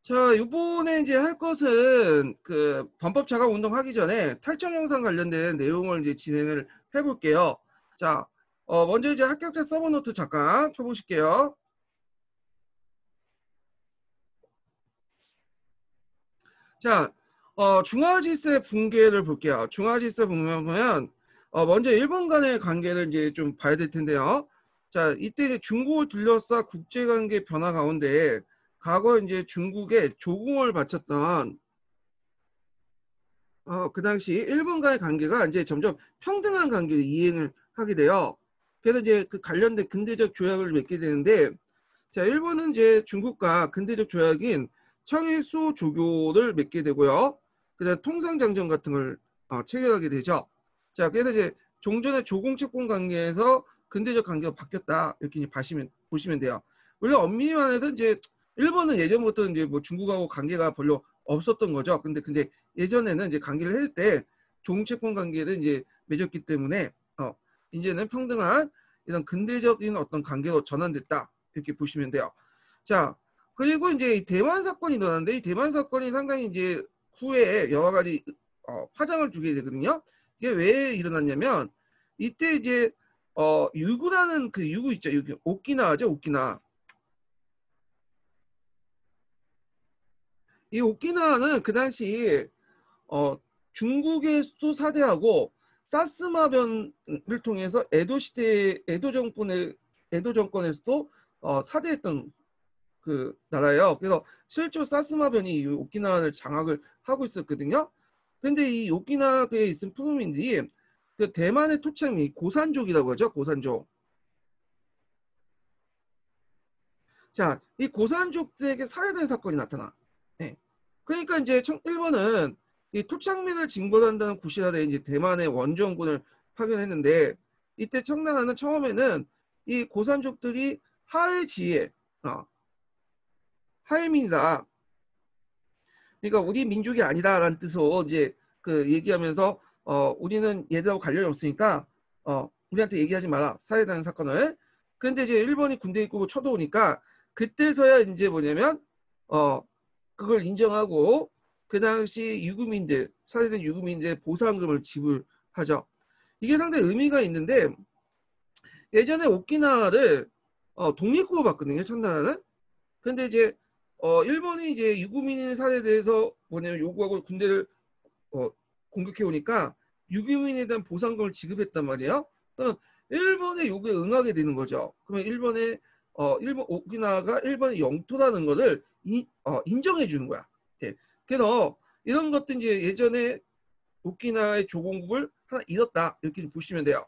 자, 이번에 이제 할 것은 그 범법 자각 운동 하기 전에 탈청 영상 관련된 내용을 이제 진행을 해볼게요. 자, 먼저 이제 합격자 서버 노트 잠깐 펴보실게요. 자, 중화질서의 붕괴를 볼게요. 중화질서 보면 먼저 일본 간의 관계를 이제 좀 봐야 될 텐데요. 자, 이때 이제 중국을 둘러싸 국제관계 변화 가운데 과거 이제 중국에 조공을 바쳤던 그 당시 일본과의 관계가 이제 점점 평등한 관계를 이행을 하게 돼요. 그래서 이제 그 관련된 근대적 조약을 맺게 되는데, 자, 일본은 이제 중국과 근대적 조약인 청일소 조교를 맺게 되고요. 그다음 통상장정 같은 걸 체결하게 되죠. 자, 그래서 이제 종전의 조공채권 관계에서 근대적 관계가 바뀌었다 이렇게 이제 보시면 돼요. 물론 엄밀히만 해서 이제 일본은 예전부터 이제 뭐 중국하고 관계가 별로 없었던 거죠. 근데 예전에는 이제 관계를 할 때 조공채권 관계를 이제 맺었기 때문에 이제는 평등한 이런 근대적인 어떤 관계로 전환됐다 이렇게 보시면 돼요. 자, 그리고 이제 이 대만 사건이 일어났는데 이 대만 사건이 상당히 이제 후에 여러 가지 파장을 주게 되거든요. 이게 왜 일어났냐면 이때 이제 유구라는 그 유구 있죠. 유구. 오키나와죠, 오키나와. 이 오키나와는 그 당시 중국의 수도 사대하고 사스마변을 통해서 에도 정권에서도 사대했던 그 나라예요. 그래서 실제로 사스마변이 오키나와를 장악을 하고 있었거든요. 근데 이 오키나와에 있는 푸르민들이 그 대만의 토착민 고산족이라고 하죠. 고산족. 자, 이 고산족들에게 살해된 사건이 나타나. 네. 그러니까 이제 일본은 이 토착민을 징벌한다는 구실하에 이제 대만의 원정군을 파견했는데 이때 청나라는 처음에는 이 고산족들이 하해지에 하해민이다. 그러니까 우리 민족이 아니다라는 뜻으로 이제 그 얘기하면서 우리는 얘들하고 관련이 없으니까 우리한테 얘기하지 마라 살해당한 사건을. 근데 이제 일본이 군대 입고 쳐들어오니까 그때서야 이제 뭐냐면 그걸 인정하고 그 당시 유구민들 살해된 유구민들 보상금을 지불하죠. 이게 상당히 의미가 있는데 예전에 오키나와를 독립국으로 봤거든요. 청나라는. 근데 이제 일본이 이제 유구민 살해에 대해서 뭐냐면 요구하고 군대를 공격해 오니까 유구민에 대한 보상금을 지급했단 말이에요. 그러면 일본의 요구에 응하게 되는 거죠. 그러면 일본 오키나와가 일본의 영토라는 것을 인정해 주는 거야. 예. 그래서 이런 것도 이제 예전에 오키나와의 조공국을 하나 잃었다 이렇게 보시면 돼요.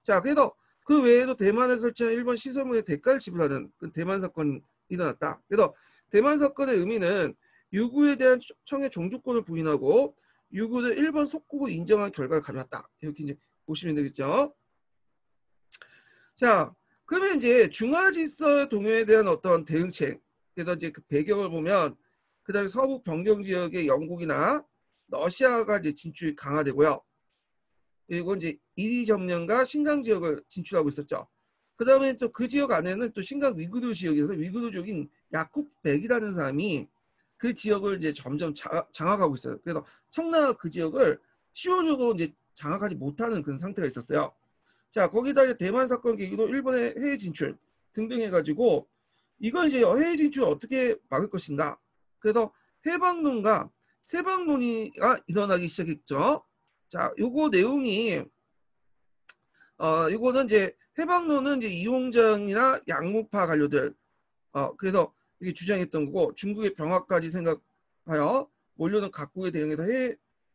자, 그래서 그 외에도 대만에 설치한 일본 시설물의 대가를 지불하는 그 대만 사건이 일어났다. 그래서 대만 사건의 의미는 유구에 대한 청의 종주권을 부인하고 유구를 일본 속국을 인정한 결과를 가져왔다. 이렇게 이제 보시면 되겠죠. 자, 그러면 이제 중화질서 동요에 대한 어떤 대응책, 그래서 이제 그 배경을 보면 그다음에 서북 변경 지역의 영국이나 러시아가 이제 진출이 강화되고요. 그리고 이제 이리 점령과 신강 지역을 진출하고 있었죠. 그다음에 또 그 지역 안에는 또 신강 위구르 지역에서 위구르족인 야쿠백이라는 사람이 그 지역을 이제 점점 장악하고 있어요. 그래서 청나라 그 지역을 시효적으로 이제 장악하지 못하는 그런 상태가 있었어요. 자, 거기다 이제 대만 사건 계기로 일본의 해외 진출 등등 해가지고 이걸 이제 해외 진출을 어떻게 막을 것인가. 그래서 해방론과 세방론이가 일어나기 시작했죠. 자, 요거 내용이 이거는 이제 해방론은 이제 이용장이나 양무파 관료들 그래서 이게 주장했던 거고 중국의 병합까지 생각하여 몰려오는 각국에 대응해서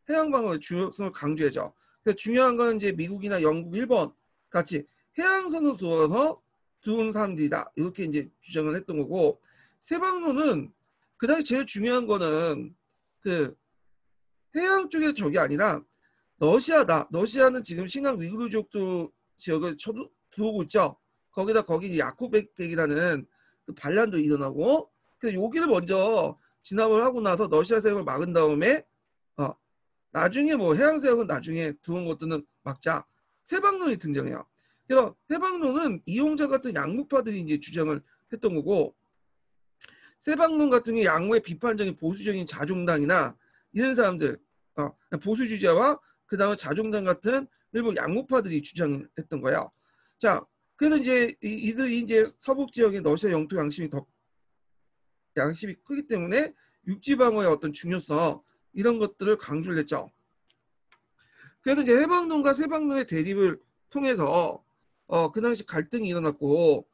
해양 방어의 중요성을 강조해죠. 그래서 중요한 건 이제 미국이나 영국, 일본 같이 해양선으로 들어와서 들어온 사람들이다 이렇게 이제 주장을 했던 거고 세방론은 그 당시 제일 중요한 거는 그 해양 쪽의 적이 아니라 러시아다. 러시아는 지금 신강 위구르족도 지역을 들어오고 있죠. 거기 야쿠백이라는 그 반란도 일어나고 그래서 여기를 먼저 진압을 하고 나서 러시아 세력을 막은 다음에 나중에 뭐 해양 세력은 나중에 들어온 것들은 막자. 세방론이 등장해요. 그래서 세방론은 이용자 같은 양무파들이 이제 주장을 했던 거고 세방론 같은 경우 양호의 비판적인 보수적인 자중당이나 이런 사람들, 보수주의자와 그 다음에 자중당 같은 일부 양모파들이 주장했던 거예요. 자, 그래서 이제 이들이 이제 서북 지역의 러시아 영토 양심이 크기 때문에 육지 방어의 어떤 중요성 이런 것들을 강조를 했죠. 그래서 이제 해방론과 세방론의 대립을 통해서 그 당시 갈등이 일어났고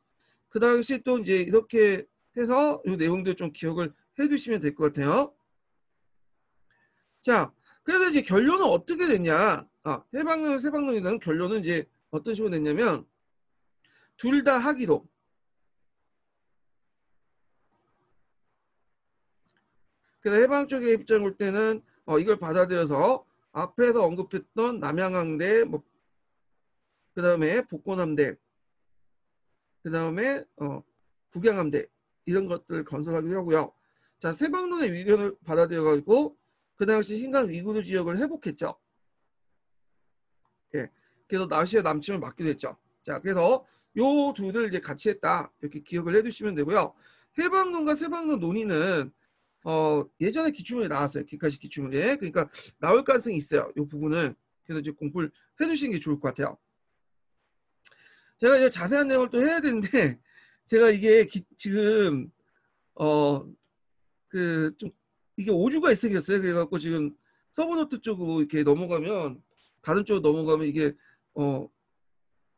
그 당시 또 이제 이렇게 해서 이 내용들 좀 기억을 해두시면 될 것 같아요. 자, 그래서 이제 결론은 어떻게 됐냐? 해방론, 세방론이라는 결론은 이제 어떤 식으로 됐냐면 둘 다 하기로. 그래서 해방 쪽의 입장 올 때는 이걸 받아들여서 앞에서 언급했던 남양항대, 뭐 그다음에 복고함대, 그다음에 북양함대 이런 것들을 건설하기로 하고요. 자, 세방론의 의견을 받아들여가지고 그 당시 신간 위구르 지역을 회복했죠. 예, 그래서 나시의 남침을 막기로 했죠. 자, 그래서 요 둘을 이제 같이 했다 이렇게 기억을 해두시면 되고요. 해방론과 세방론 논의는 예전에 기출문제 나왔어요. 기까지 기출문제. 그러니까 나올 가능성이 있어요. 이 부분은. 그래서 이제 공부를 해두시는 게 좋을 것 같아요. 제가 이제 자세한 내용을 또 해야 되는데 제가 이게 지금 좀 이게 오류가 있어 생겼어요. 그래갖고 지금 서브노트 쪽으로 이렇게 넘어가면 다른 쪽으로 넘어가면 이게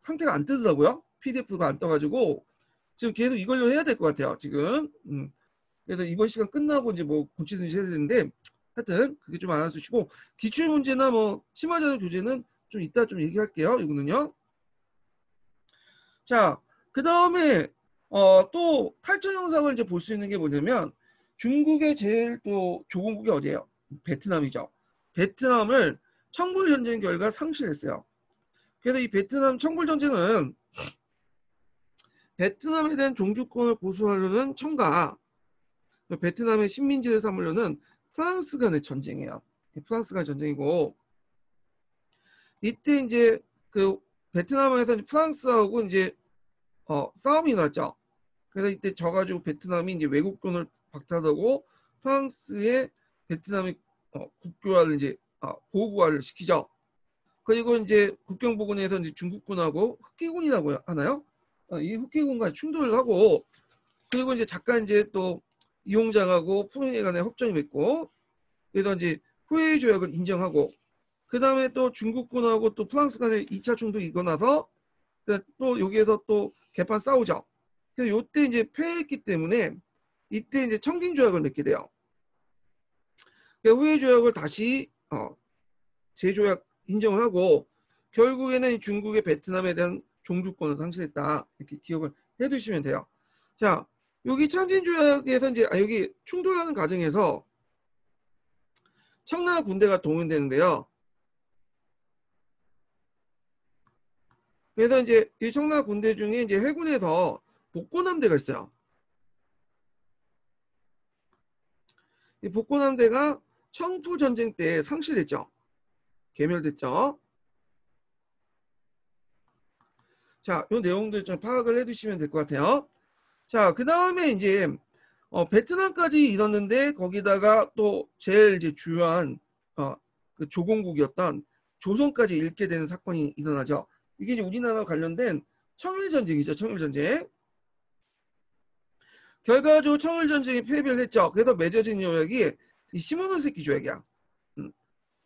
상태가 안 뜨더라고요. PDF가 안 떠가지고 지금 계속 이걸로 해야 될 것 같아요. 지금. 그래서 이번 시간 끝나고 이제 뭐 고치든지 해야 되는데 하여튼 그게 좀 알아주시고 기출 문제나 뭐 심화자료 교재는 좀 이따 좀 얘기할게요. 이거는요. 자, 그 다음에 또 탈전 영상을 이제 볼 수 있는 게 뭐냐면 중국의 제일 또 조공국이 어디예요? 베트남이죠. 베트남을 청불 전쟁 결과 상실했어요. 그래서 이 베트남 청불 전쟁은 베트남에 대한 종주권을 고수하려는 청과 베트남의 식민지를 삼으려는 프랑스 간의 전쟁이에요. 프랑스 간의 전쟁이고 이때 이제 그 베트남에서 프랑스하고 이제 싸움이 났죠. 그래서 이때 져가지고 베트남이 이제 외국권을 박탈하고 프랑스의 베트남의 국교화를 이제 보호구화를 시키죠. 그리고 이제 국경 부근에서 이제 중국군하고 흑해군이라고 하나요? 이 흑해군과 충돌을 하고 그리고 이제 잠깐 이제 또 이용장하고 푸르니에 간에 협정이 맺고 그래서 이제 후웨이 조약을 인정하고 그 다음에 또 중국군하고 또 프랑스 간에 2차 충돌이 일어나서 또 여기에서 또 개판 싸우죠. 그래서 이때 이제 패했기 때문에 이때 이제 청긴 조약을 맺게 돼요. 후웨이 조약을 다시 재조약 인정을 하고 결국에는 중국의 베트남에 대한 종주권을 상실했다 이렇게 기억을 해두시면 돼요. 자, 여기 청진조약에서 이제 여기 충돌하는 과정에서 청나라 군대가 동원되는데요. 그래서 이제 이 청나라 군대 중에 이제 해군에서 복고함대가 있어요. 이 복고함대가 청푸 전쟁 때 상실됐죠. 괴멸됐죠. 자, 이 내용들 좀 파악을 해두시면 될 것 같아요. 자, 그 다음에 이제 베트남까지 이뤘는데 거기다가 또 제일 이제 주요한 그 조공국이었던 조선까지 잃게 되는 사건이 일어나죠. 이게 이제 우리나라와 관련된 청일전쟁이죠. 청일전쟁. 결과적으로 청일전쟁이 패배를 했죠. 그래서 맺어진 조약이 이 시모노세키 조약이야.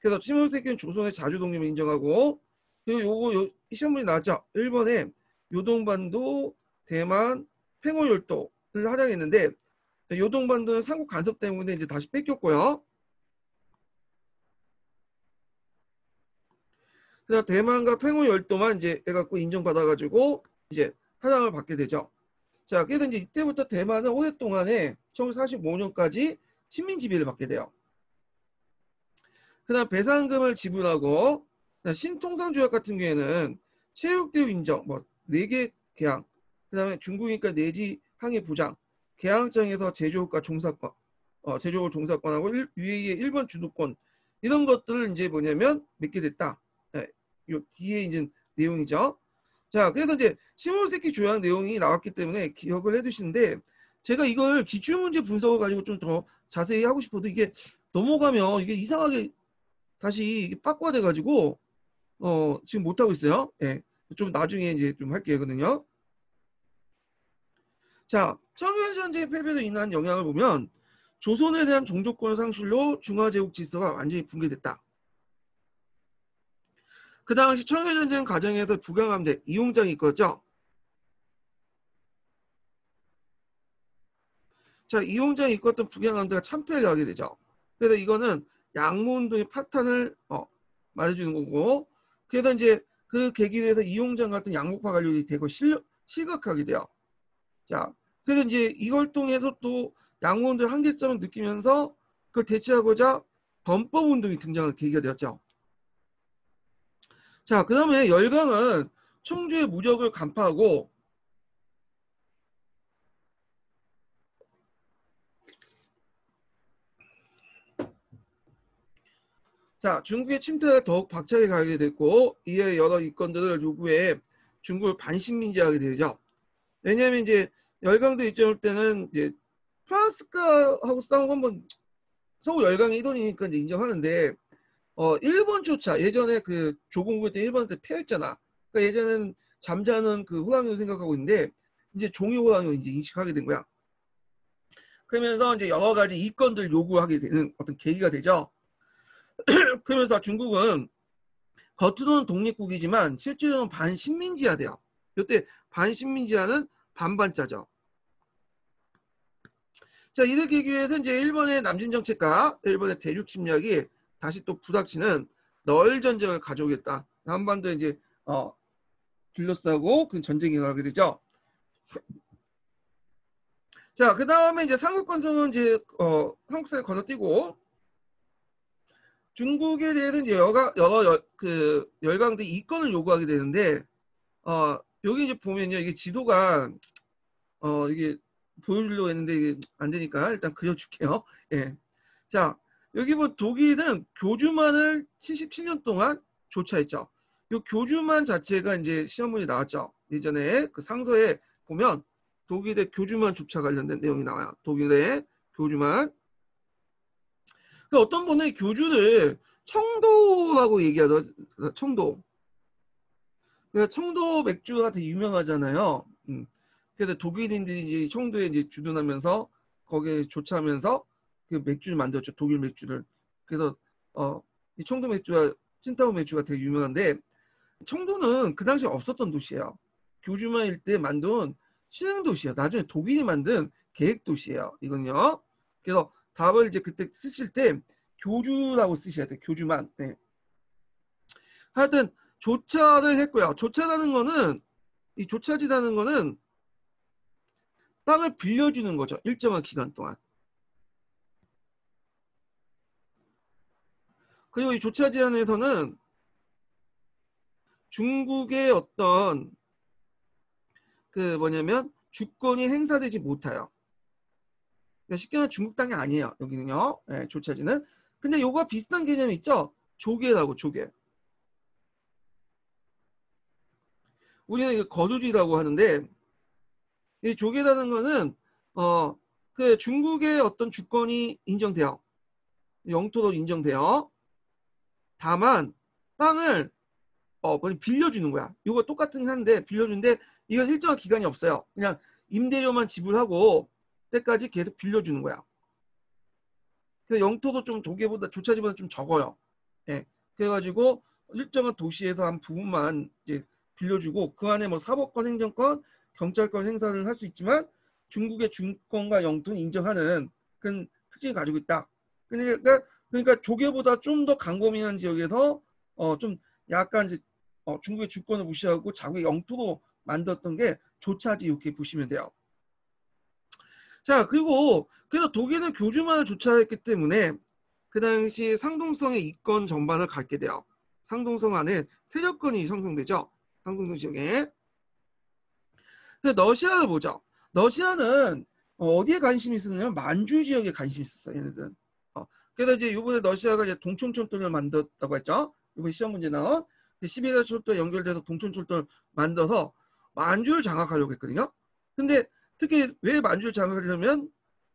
그래서 시모노세키는 조선의 자주독립을 인정하고 그리고 요거 시험문이 나왔죠. 일본의 요동반도, 대만, 팽호열도를 활용했는데 요동반도는 삼국 간섭 때문에 이제 다시 뺏겼고요. 그래서 대만과 팽호열도만 이제 해갖고 인정받아가지고 이제 사장을 받게 되죠. 자, 그래서 이제 이때부터 대만은 오랫동안에 1945년까지 식민지배를 받게 돼요. 그다음 배상금을 지불하고 신통상조약 같은 경우에는 체육대우 인정, 뭐 4개 계약, 그다음에 중국이니까 내지 항해 보장, 계양장에서 제조업과 종사권, 제조업 종사권하고 UAE의 일본 주도권 이런 것들을 이제 뭐냐면 맺게 됐다. 요 뒤에 이제 내용이죠. 자, 그래서 이제 시모노세키 조약 내용이 나왔기 때문에 기억을 해두시는데, 제가 이걸 기출문제 분석을 가지고 좀 더 자세히 하고 싶어도 이게 넘어가면 이게 이상하게 다시 이게 빠꾸가 돼가지고 지금 못 하고 있어요. 예, 좀 나중에 이제 좀 할게요,거든요. 자, 청일전쟁 패배로 인한 영향을 보면 조선에 대한 종족권 상실로 중화제국 질서가 완전히 붕괴됐다. 그 당시 청일전쟁 과정에서 북양함대 이용장이 있었죠. 자, 이용장이 이끌었던 북양함대가 참패를 하게 되죠. 그래서 이거는 양무운동의 파탄을 말해주는 거고, 그래서 이제 그 계기로 해서 이용장 같은 양목파 관료들이 대거 실각하게 돼요. 자, 그래서 이제 이걸 통해서 또 양무운동의 한계점을 느끼면서 그걸 대체하고자 범법운동이 등장하는 계기가 되었죠. 자, 그 다음에 열강은 청주의 무적을 간파하고 자, 중국의 침투가 더욱 박차게 가게 됐고 이에 여러 이권들을 요구해 중국을 반식민지하게 되죠. 왜냐하면 이제 열강도 입장할 때는 이제 프랑스하고 싸운 건 뭐 서구 열강의 일원이니까 이제 인정하는데 일본조차 예전에 그 조공국 때 일본한테 패했잖아. 그러니까 예전에는 잠자는 그 호랑이로 생각하고 있는데 이제 종이 호랑이로 이제 인식하게 된 거야. 그러면서 이제 여러 가지 이권들 요구하게 되는 어떤 계기가 되죠. 그러면서 중국은 겉으로는 독립국이지만 실제로는 반식민지화돼요. 이때 반식민지화는 반반자죠. 자, 이를 계기해서 이제 일본의 남진 정책과 일본의 대륙 침략이 다시 또 부닥치는 널 전쟁을 가져오겠다. 한반도에 이제 둘러싸고 그 전쟁이 가게 되죠. 자, 그 다음에 이제 삼국건성은 이제 한국사를 건너뛰고 중국에 대해서 이제 여러 그 열강대 이권을 요구하게 되는데 여기 이제 보면요, 이게 지도가 이게 보여주려고 했는데 이게 안 되니까 일단 그려줄게요. 예. 자, 여기 뭐 독일은 교주만을 77년 동안 조차했죠. 이 교주만 자체가 이제 시험문이 나왔죠. 예전에 그 상서에 보면 독일의 교주만 조차 관련된 내용이 나와요. 독일의 교주만. 그 어떤 분은 교주를 청도라고 얘기하더라고요. 청도. 그러니까 청도 맥주가 되게 유명하잖아요. 그래서 독일인들이 이제 청도에 이제 주둔하면서 거기에 조차하면서 그 맥주를 만들었죠. 독일 맥주를. 그래서 이 청도 맥주가 찐따오 맥주가 되게 유명한데 청도는 그 당시에 없었던 도시예요. 교주만일 때 만든 신흥 도시예요. 나중에 독일이 만든 계획 도시예요. 이건요. 그래서 답을 이제 그때 쓰실 때 교주라고 쓰셔야 돼요. 교주만. 네. 하여튼 조차를 했고요. 조차라는 거는 이 조차지라는 거는 땅을 빌려주는 거죠. 일정한 기간 동안. 그리고 이 조차지 안에서는 중국의 어떤 그 뭐냐면 주권이 행사되지 못해요. 그러니까 쉽게 말하면 중국 땅이 아니에요. 여기는요. 네, 조차지는. 근데 요거와 비슷한 개념이 있죠. 조계라고 조계. 우리는 이거 거주지라고 하는데 이 조계라는 거는 그 중국의 어떤 주권이 인정돼요. 영토도 인정돼요. 다만 땅을 빌려주는 거야. 이거 똑같은 한데 빌려주는데 이건 일정한 기간이 없어요. 그냥 임대료만 지불하고 때까지 계속 빌려주는 거야. 그 영토도 좀 독일보다 조차지보다 좀 적어요. 예. 그래가지고 일정한 도시에서 한 부분만 이제 빌려주고 그 안에 뭐 사법권, 행정권, 경찰권 행사를 할 수 있지만 중국의 주권과 영토는 인정하는 그런 특징을 가지고 있다. 그러니까 조개보다 좀 더 강범위한 지역에서 좀 약간 이제 중국의 주권을 무시하고 자국의 영토로 만들었던 게 조차지 이렇게 보시면 돼요. 자, 그리고 그래서 독일은 교주만을 조차했기 때문에 그 당시 상동성의 이권 전반을 갖게 돼요. 상동성 안에 세력권이 형성되죠. 상동성 지역에. 러시아를 보죠. 러시아는 어디에 관심이 있었냐면 만주 지역에 관심이 있었어요. 얘네들은. 그래서 이제 이번에 러시아가 이제 동촌철도를 만들었다고 했죠. 이번 시험 문제 나온 시베리아 철도에 연결돼서 동촌철도를 만들어서 만주를 장악하려고 했거든요. 근데 특히 왜 만주를 장악하려면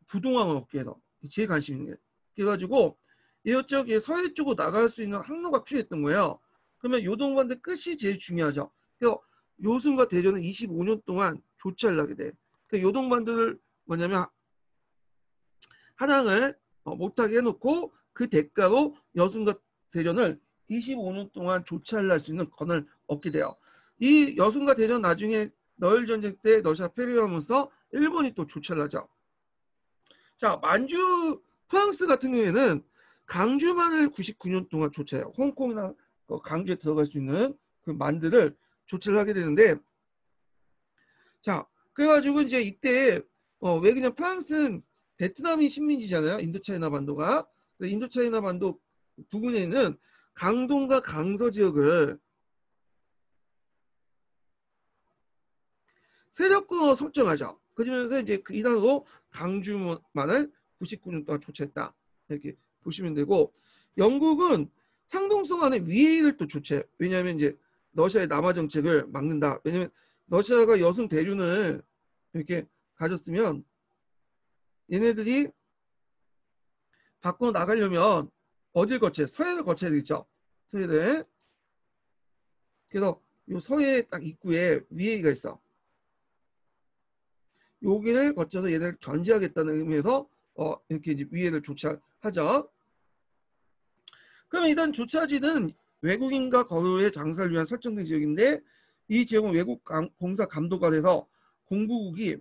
부동항을 얻기 위해서 제일 관심 있는 게. 그래가지고 이쪽 서해 쪽으로 나갈 수 있는 항로가 필요했던 거예요. 그러면 요동반도 끝이 제일 중요하죠. 그래서 요순과 대전은 25년 동안 조치를 하게 돼. 그 요동반도를 뭐냐면 하당을 못하게 해놓고 그 대가로 여순과 대전을 25년 동안 조치를 할 수 있는 권한을 얻게 돼요. 이 여순과 대전 나중에 너일 전쟁 때 러시아 패배하면서 일본이 또 조치를 하죠. 자, 만주 프랑스 같은 경우에는 강주만을 99년 동안 조치해요. 홍콩이나 강주에 들어갈 수 있는 그 만들을 조치를 하게 되는데, 자, 그래가지고 이제 이때 왜 그냥 프랑스는 베트남이 식민지잖아요. 인도차이나 반도가. 인도차이나 반도 부근에 있는 강동과 강서 지역을 세력권으로 설정하죠. 그러면서 이제 그 이단으로 강주만을 99년 동안 조치했다. 이렇게 보시면 되고, 영국은 상동성 안에 위해를 또 조치해. 왜냐하면 이제 러시아의 남하 정책을 막는다. 왜냐하면 러시아가 여순 대륜을 이렇게 가졌으면 얘네들이 밖으로 나가려면 어딜 거쳐야 서해를 거쳐야 되겠죠. 서해를. 그래서 요 서해 딱 입구에 위해가 있어. 여기를 거쳐서 얘네를 견제하겠다는 의미에서 이렇게 이제 위해를 조치하죠. 그러면 일단 조차지는 외국인과 거류의 장사를 위한 설정된 지역인데 이 지역은 외국 공사 감독가 돼서 공구국이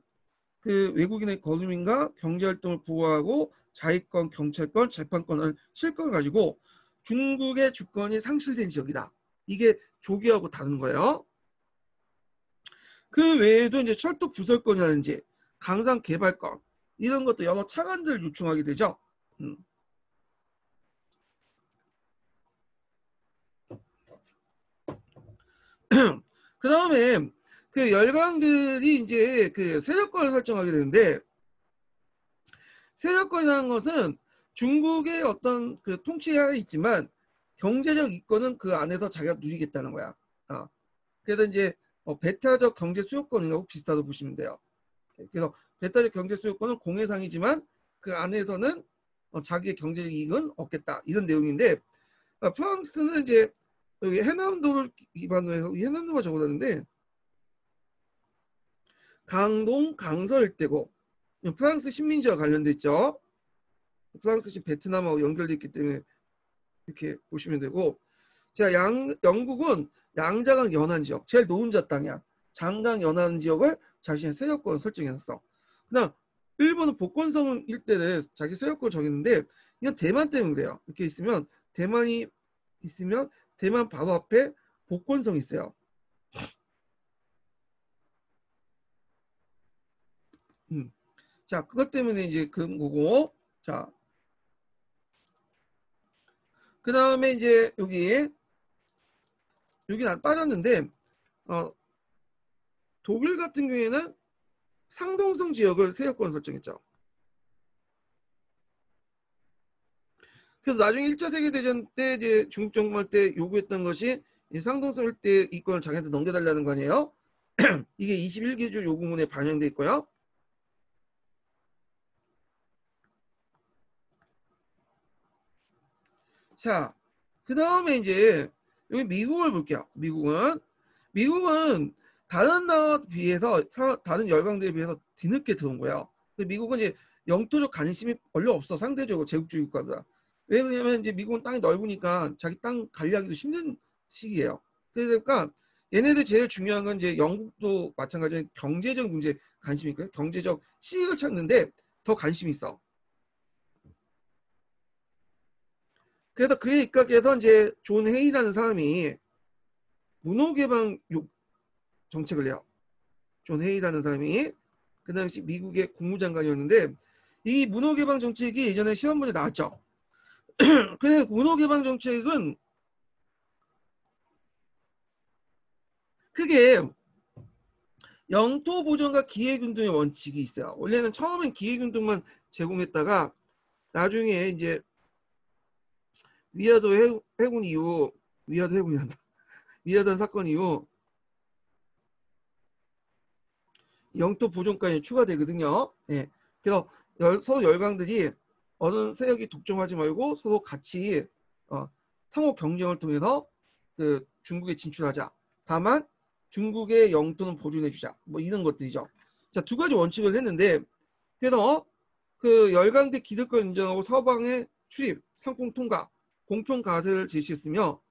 그 외국인의 거주민과 경제활동을 보호하고 자위권, 경찰권, 재판권을 실권을 가지고 중국의 주권이 상실된 지역이다. 이게 조기하고 다른 거예요. 그 외에도 이제 철도 부설권이라든지 강상 개발권 이런 것도 여러 차관들을 요청하게 되죠. 그 다음에 그 열강들이 이제 그 세력권을 설정하게 되는데 세력권이라는 것은 중국의 어떤 그 통치하에 있지만 경제적 이권은 그 안에서 자기가 누리겠다는 거야. 그래서 이제 배타적 경제 수요권하고 비슷하다고 보시면 돼요. 그래서 배타적 경제 수요권은 공해상이지만 그 안에서는 자기의 경제적 이익은 얻겠다 이런 내용인데 프랑스는 이제 여기 해남도를 기반으로 해서 해남도가 적어놨는데 강동 강서 일대고 프랑스 식민지와 관련돼 있죠. 프랑스 식 베트남하고 연결돼 있기 때문에 이렇게 보시면 되고 자, 영국은 양자강 연안 지역 제일 노른자 땅이야. 장강 연안 지역을 자신의 세력권 설정해놨어. 그다음 일본은 복권성 일대를 자기 세력권 정했는데 이건 대만 때문에 그래요. 이렇게 있으면 대만이 있으면 대만 바로 앞에 복권성이 있어요. 자, 그것 때문에 이제 그런 거고 자, 그 다음에 이제 여기 안 빠졌는데 독일 같은 경우에는 상동성 지역을 세력권 설정했죠. 그래서 나중에 1차 세계대전 때 이제 중국 정부할 때 요구했던 것이 상동성 일대 이권을 자기한테 넘겨달라는 거 아니에요? 이게 21개조 요구문에 반영돼 있고요. 자, 그 다음에 이제 여기 미국을 볼게요. 미국은 다른 나라에 비해서 다른 열강들에 비해서 뒤늦게 들어온 거예요. 미국은 이제 영토적 관심이 원래 없어. 상대적으로 제국주의 국가보다. 왜 그러냐면 이제 미국은 땅이 넓으니까 자기 땅 관리하기도 힘든 시기예요. 그러니까 얘네들 제일 중요한 건 이제 영국도 마찬가지로 경제적 문제 관심이 있고요. 경제적 시익을 찾는데 더 관심이 있어. 그래서 그에 입각해서 이제 존 헤이라는 사람이 문호개방 정책을 해요. 존 헤이라는 사람이 그 당시 미국의 국무장관이었는데 이 문호개방 정책이 예전에 시험 문제 나왔죠. 근데 문호개방 정책은 크게 영토 보존과 기회균등의 원칙이 있어요. 원래는 처음엔 기회균등만 제공했다가 나중에 이제 위화도 해군 이후 위화도 해군이 한다. 위화도 사건 이후 영토 보존까지 추가되거든요. 예. 그래서 서로 열강들이 어느 세력이 독점하지 말고 서로 같이 상호 경쟁을 통해서 그 중국에 진출하자. 다만 중국의 영토는 보존해주자. 뭐 이런 것들이죠. 자, 두 가지 원칙을 했는데 그래서 그 열강대 기득권 인정하고 서방의 출입, 상품 통과, 공평 가세를 제시했으며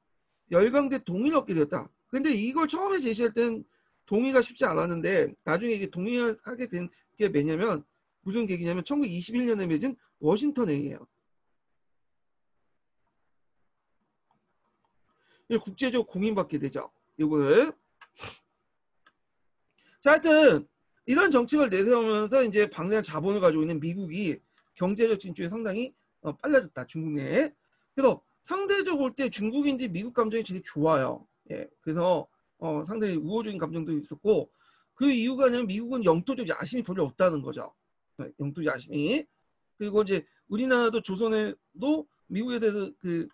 열강대 동의를 얻게 되었다. 근데 이걸 처음에 제시할 때는 동의가 쉽지 않았는데 나중에 이게 동의를 하게 된 게 뭐냐면 무슨 계기냐면 1921년에 맺은 워싱턴 회의예요. 국제적 공인받게 되죠. 이거를. 자, 하여튼 이런 정책을 내세우면서 이제 방대한 자본을 가지고 있는 미국이 경제적 진출이 상당히 빨라졌다. 중국 내에. 그래서 상대적으로 볼 때 중국인들이 미국 감정이 되게 좋아요. 예, 그래서 상당히 우호적인 감정도 있었고 그 이유가 아니면 미국은 영토적 야심이 별로 없다는 거죠. 영토적 야심이. 그리고 이제 우리나라도 조선에도 미국에 대해서 그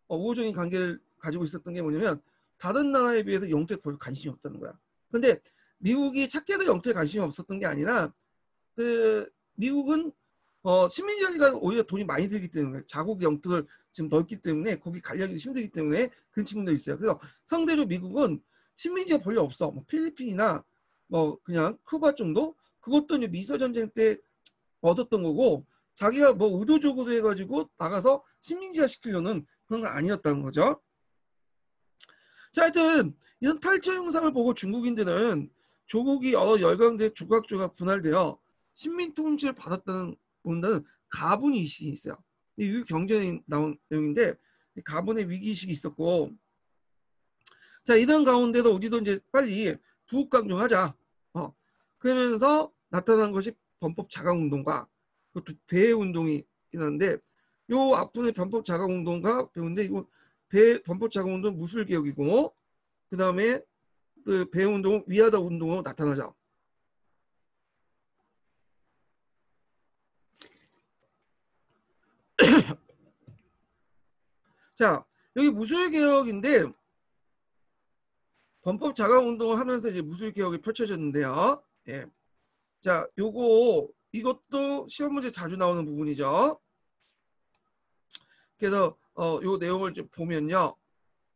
우호적인 관계를 가지고 있었던 게 뭐냐면 다른 나라에 비해서 영토에 별로 관심이 없다는 거야. 근데 미국이 착해서 영토에 관심이 없었던 게 아니라 그 미국은 식민지가 오히려 돈이 많이 들기 때문에 자국 영토를 지금 넓기 때문에 거기 관리하기도 힘들기 때문에 그런 측면도 있어요. 그래서 상대로 미국은 식민지가 별로 없어. 뭐 필리핀이나 뭐 그냥 쿠바 정도 그것도 이제 미소 전쟁 때 얻었던 거고 자기가 뭐 의도적으로 해가지고 나가서 식민지화 시키려는 그런 건 아니었다는 거죠. 자, 하여튼 이런 탈취 영상을 보고 중국인들은 조국이 여러 열강대 조각조각 분할되어 식민 통치를 받았다는 본다는 가분 의식이 있어요. 이 경전에 나온 내용인데 가분의 위기 의식이 있었고, 자 이런 가운데도 우리도 이제 빨리 부국 강조하자. 그러면서 나타난 것이 범법 자강 운동과 그것도 배 운동이 있는데 요 앞부분에 범법 자강 운동과 배운데 이거 범법 자강 운동 무술 개혁이고 그 다음에 그 배 운동은 위하다 운동으로 나타나죠. 자 여기 무술 개혁인데 범법 자강 운동을 하면서 이제 무술 개혁이 펼쳐졌는데요. 예. 자 이것도 시험 문제 자주 나오는 부분이죠. 그래서 요 내용을 좀 보면요.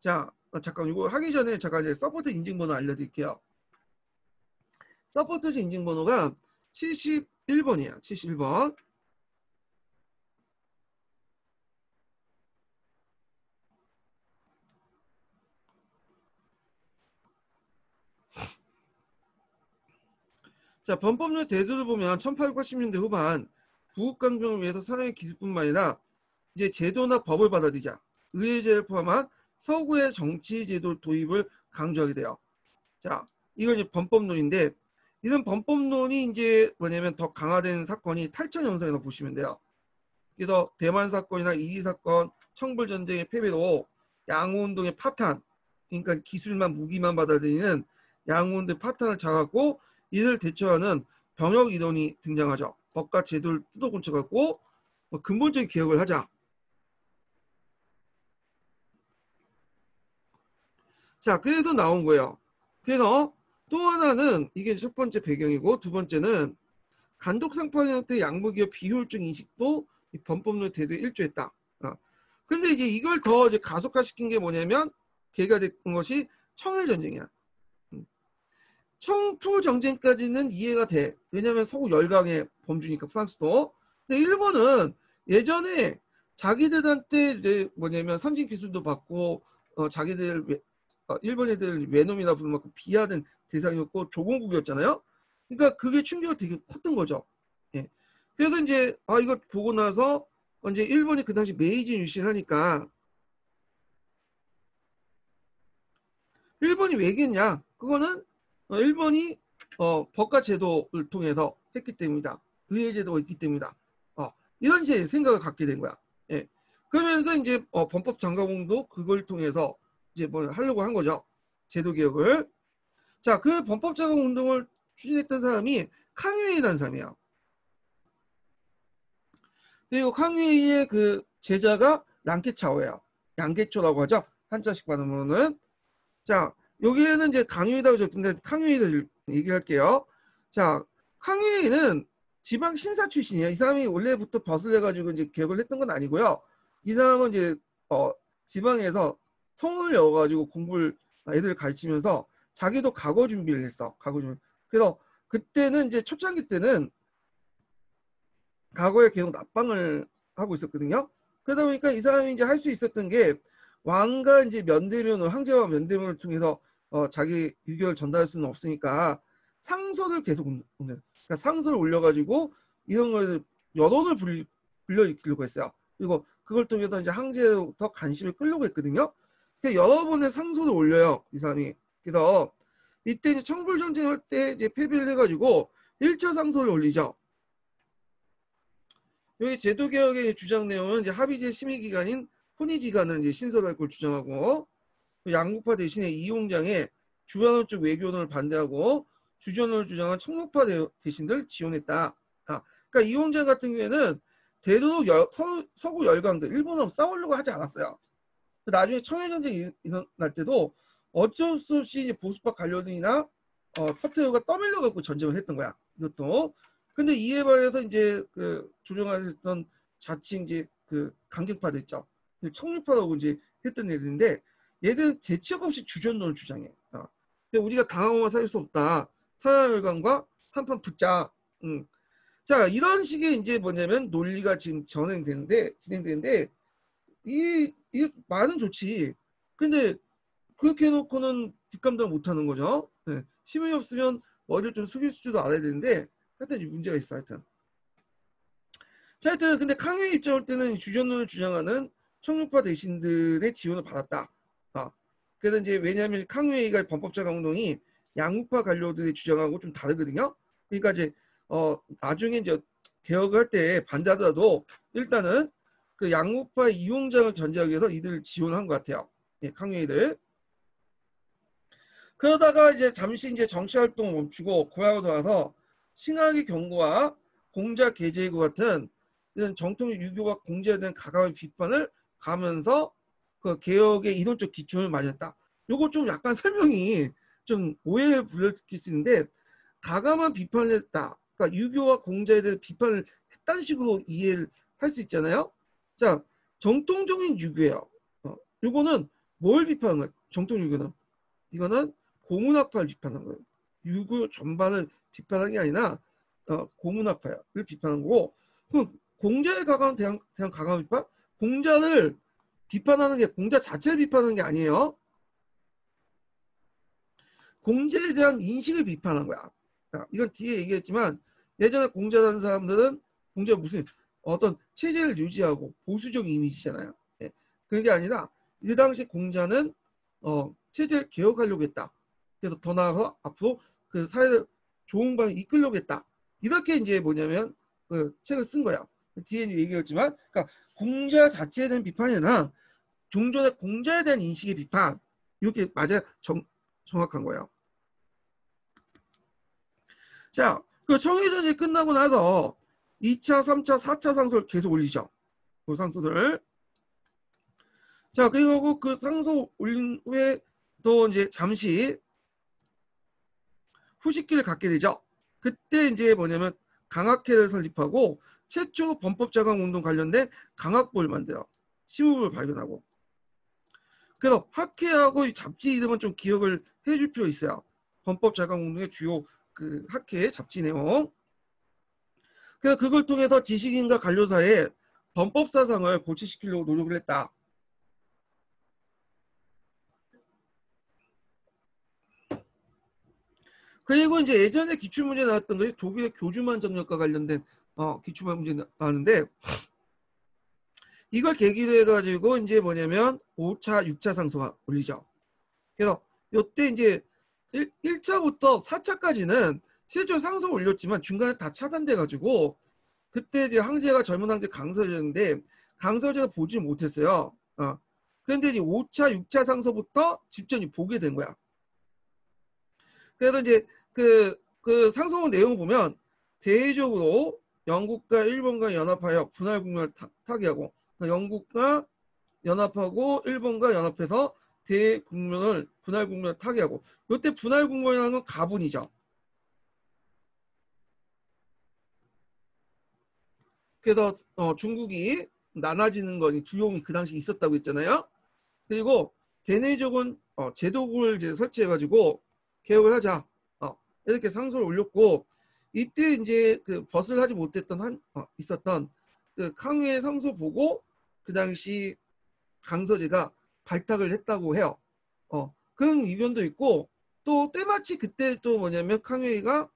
자 잠깐 이거 하기 전에 잠깐 이제 서포트 인증번호 알려드릴게요. 서포트 인증번호가 71번이에요. 71번. 자 범법률 대조를 보면 1880년대 후반 부국 강정을 위해서 사회의 기술뿐만 아니라 이제 제도나 법을 받아들이자 의회제를 포함한 서구의 정치 제도 도입을 강조하게 돼요. 자 이건 이제 범법론인데 이런 범법론이 이제 뭐냐면 더 강화된 사건이 탈천 현상이라고 보시면 돼요. 그래서 대만 사건이나 이리 사건, 청불 전쟁의 패배로 양호운동의 파탄, 그러니까 기술만 무기만 받아들이는 양호운동 파탄을 잡았고 이를 대처하는 병역 이론이 등장하죠. 법과 제도를 뜯어고쳐갖고 근본적인 개혁을 하자. 자, 그래서 나온 거예요. 그래서 또 하나는 이게 첫 번째 배경이고 두 번째는 간독상파 형태 양무기업 비효율적 인식도 범법론 대두에 일조했다. 근데 이제 이걸 더 이제 가속화시킨 게 뭐냐면 계기가 된 것이 청일 전쟁이야. 청푸 전쟁까지는 이해가 돼. 왜냐하면 서구 열강의 범주니까 프랑스도. 근데 일본은 예전에 자기들한테 이제 뭐냐면 선진 기술도 받고 자기들 일본 애들 외놈이나 부르고 비하된 대상이었고 조공국이었잖아요. 그러니까 그게 충격이 되게 컸던 거죠. 예. 그래서 이제 이거 보고 나서 이제 일본이 그 당시 메이지 유신하니까 일본이 왜 겠냐? 그거는 일본이 법과 제도를 통해서 했기 때문이다. 의회 제도가 있기 때문이다. 이런 이제 생각을 갖게 된 거야. 예. 그러면서 이제 범법 장가공도 그걸 통해서 이제 뭐 하려고 한 거죠. 제도 개혁을. 자, 그 범법 장가공 운동을 추진했던 사람이 캉유이라는 사람이야. 그리고 캉유이의 그 제자가 양케차오예요. 양케초라고 하죠. 한자식 발음으로는. 자, 여기에는 이제 강유이라고 적던데 캉유이를 얘기할게요. 자, 캉유에이는 지방 신사 출신이야. 이 사람이 원래부터 벼슬 해가지고 이제 개혁을 했던 건 아니고요. 이 사람은 이제 지방에서 성을 여가지고 공부를 애들 가르치면서 자기도 과거 준비를 했어. 과거 준비. 그래서 그때는 이제 초창기 때는 과거에 계속 납방을 하고 있었거든요. 그러다 보니까 이 사람이 이제 할 수 있었던 게 왕과 이제 면대면을 황제와 면대면을 통해서 자기 의견을 전달할 수는 없으니까 상소를 계속 그러니까 상소를 올려가지고 이런 걸 여론을 불러일으키려고 했어요. 그리고 그걸 통해서 이제 황제부터 관심을 끌려고 했거든요. 그러니까 여러 번의 상소를 올려요, 이 사람이. 그래서 이때 이제 청불 전쟁할 때 이제 패배를 해가지고 1차 상소를 올리죠. 여기 제도 개혁의 주장 내용은 이제 합의제 심의 기관인 훈이지가는 이제 신설할 걸 주장하고 양국파 대신에 이용장의 주한원 쪽 외교론을 반대하고 주전을 주장한 청록파 대신들 지원했다. 그러니까 이용장 같은 경우에는 대도록 서구 열강들 일본하고 싸우려고 하지 않았어요. 나중에 청해전쟁이 일어날 때도 어쩔 수 없이 이제 보수파 관료들이나 서태후가 떠밀려 갖고 전쟁을 했던 거야. 이것도. 근데 이에 반해서 이제 그 조정하셨던 자칭 이제 그 강경파들 있죠. 청류파라고 이제 했던 애들인데 얘들은 대책 없이 주전론을 주장해. 근데 우리가 당하고만 살 수 없다. 서양열강과 한판 붙자. 자, 이런 식의 이제 뭐냐면 논리가 지금 진행되는데 이 말은 좋지. 근데 그렇게 해놓고는 뒷감당 못하는 거죠. 네. 힘이 없으면 머리를 좀 숙일 줄도 알아야 되는데 하여튼 문제가 있어. 하여튼. 자, 하여튼 근데 캉유의 입장할 때는 주전론을 주장하는 청룡파 대신들의 지원을 받았다. 그래서 이제 왜냐하면 캉유의가 범법자강운동이 양국파 관료들의 주장하고 좀 다르거든요. 그러니까 이제 나중에 이제 개혁할 때 반대하더라도 일단은 그 양국파 이용장을 견제하기 위해서 이들을 지원한 것 같아요. 예, 캉유의들. 그러다가 이제 잠시 이제 정치 활동 멈추고 고향으로 돌아와서 신학의 경고와 공자 계제구 같은 이런 정통 유교와 공자에 대한 가감한 비판을 가면서 그 개혁의 이론적 기초를 마련했다. 요거 좀 약간 설명이 좀 오해를 불러일으킬 수 있는데 가감한 비판을 했다. 그러니까 유교와 공자에 대해 비판을 했다는 식으로 이해를 할 수 있잖아요. 자, 정통적인 유교예요. 요거는 뭘 비판한 거예요? 정통 유교는 이거는 고문학파를 비판한 거예요. 유교 전반을 비판한 게 아니라 고문학파를 비판한 거고 그럼 공자에 대한 가감 비판? 공자를 비판하는 게 공자 자체를 비판하는 게 아니에요. 공자에 대한 인식을 비판한 거야. 이건 뒤에 얘기했지만 예전에 공자라는 사람들은 공자가 무슨 어떤 체제를 유지하고 보수적 이미지잖아요. 예. 그게 아니라 이 당시 공자는 체제를 개혁하려고 했다. 그래서 더 나아가서 앞으로 그 사회를 좋은 방향 이끌려고 했다. 이렇게 이제 뭐냐면 그 책을 쓴 거야. 뒤에 얘기했지만, 그러니까 공자 자체에 대한 비판이 아니라 종전의 공자에 대한 인식의 비판 이렇게 맞아 정확한 거예요. 자, 그 청해전이 끝나고 나서 2차, 3차, 4차 상소를 계속 올리죠. 그 상소들을. 자, 그리고 그 상소 올린 후에 또 이제 잠시 후식기를 갖게 되죠. 그때 이제 뭐냐면 강학회를 설립하고 최초 범법자강운동 관련된 강학부를 만들어 시무부를 발견하고 그래서 학회하고 잡지 이름은 좀 기억을 해줄 필요 있어요. 범법자강운동의 주요 그 학회 잡지 내용. 그래서 그걸 통해서 지식인과 관료 사이에 범법 사상을 고취시키려고 노력을 했다. 그리고 이제 예전에 기출문제 나왔던 것이 독일의 교주만 정력과 관련된 기출문 문제 나왔는데 이걸 계기로 해가지고 이제 뭐냐면 5차, 6차 상소가 올리죠. 그래서 이때 이제 1차부터 4차까지는 실제로 상소 올렸지만 중간에 다 차단돼가지고 그때 이제 황제가 젊은 황제 강서였는데 강서제가 보지 못했어요. 그런데 이제 5차, 6차 상소부터 집전이 보게 된 거야. 그래서 이제 그 상소 내용을 보면 대외적으로 영국과 일본과 연합하여 분할 국면을 타개하고 영국과 연합하고 일본과 연합해서 대국면을 분할 국면을 타개하고 이때 분할 국면이라는 건 가분이죠. 그래서 중국이 나눠지는 거니 두려움이 그 당시 있었다고 했잖아요. 그리고 대내적인 제도국을 이제 설치해가지고 개혁을 하자 이렇게 상소를 올렸고, 이때 이제 그 벗을 하지 못했던 있었던 그抗의 상소 보고 그 당시 강서재가 발탁을 했다고 해요. 그런 의견도 있고, 또 때마치 그때 또 뭐냐면抗회가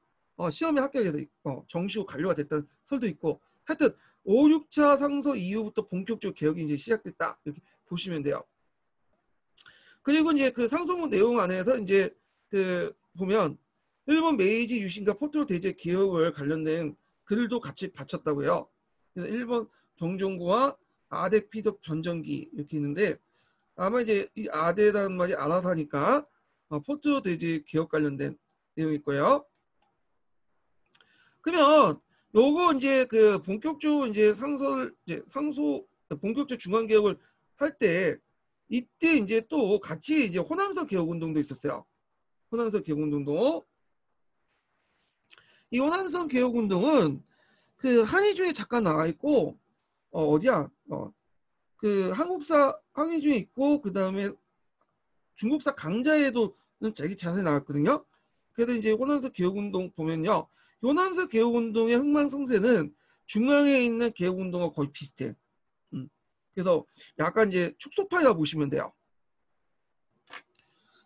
시험에 합격해서 정시로 관료가 됐다는 설도 있고, 하여튼 5, 6차 상소 이후부터 본격적으로 개혁이 이제 시작됐다 이렇게 보시면 돼요. 그리고 이제 그 상소문 내용 안에서 이제 그 보면 일본 메이지 유신과 포트로 대제 개혁을 관련된 글도 같이 바쳤다고 해요. 그래서 일본 동정부와 아대 피덕 전정기 이렇게 있는데, 아마 이제 이 아대라는 말이 알아서 하니까 포트로 대제 개혁 관련된 내용이 있고요. 그러면 요거 이제 그 본격적으로 이제 상소 본격적 중앙 개혁을 할 때, 이때 이제 또 같이 이제 호남선 개혁 운동도 있었어요. 호남선 개혁 운동도. 이 호남선 개혁 운동은 그 한의중에 잠깐 나와 있고, 어디야? 그 한국사 한의중에 있고, 그 다음에 중국사 강자에도는 자기 자세히 나왔거든요. 그래서 이제 호남선 개혁 운동 보면요, 호남선 개혁 운동의 흥망성쇠는 중앙에 있는 개혁 운동과 거의 비슷해. 그래서 약간 이제 축소파이라 보시면 돼요.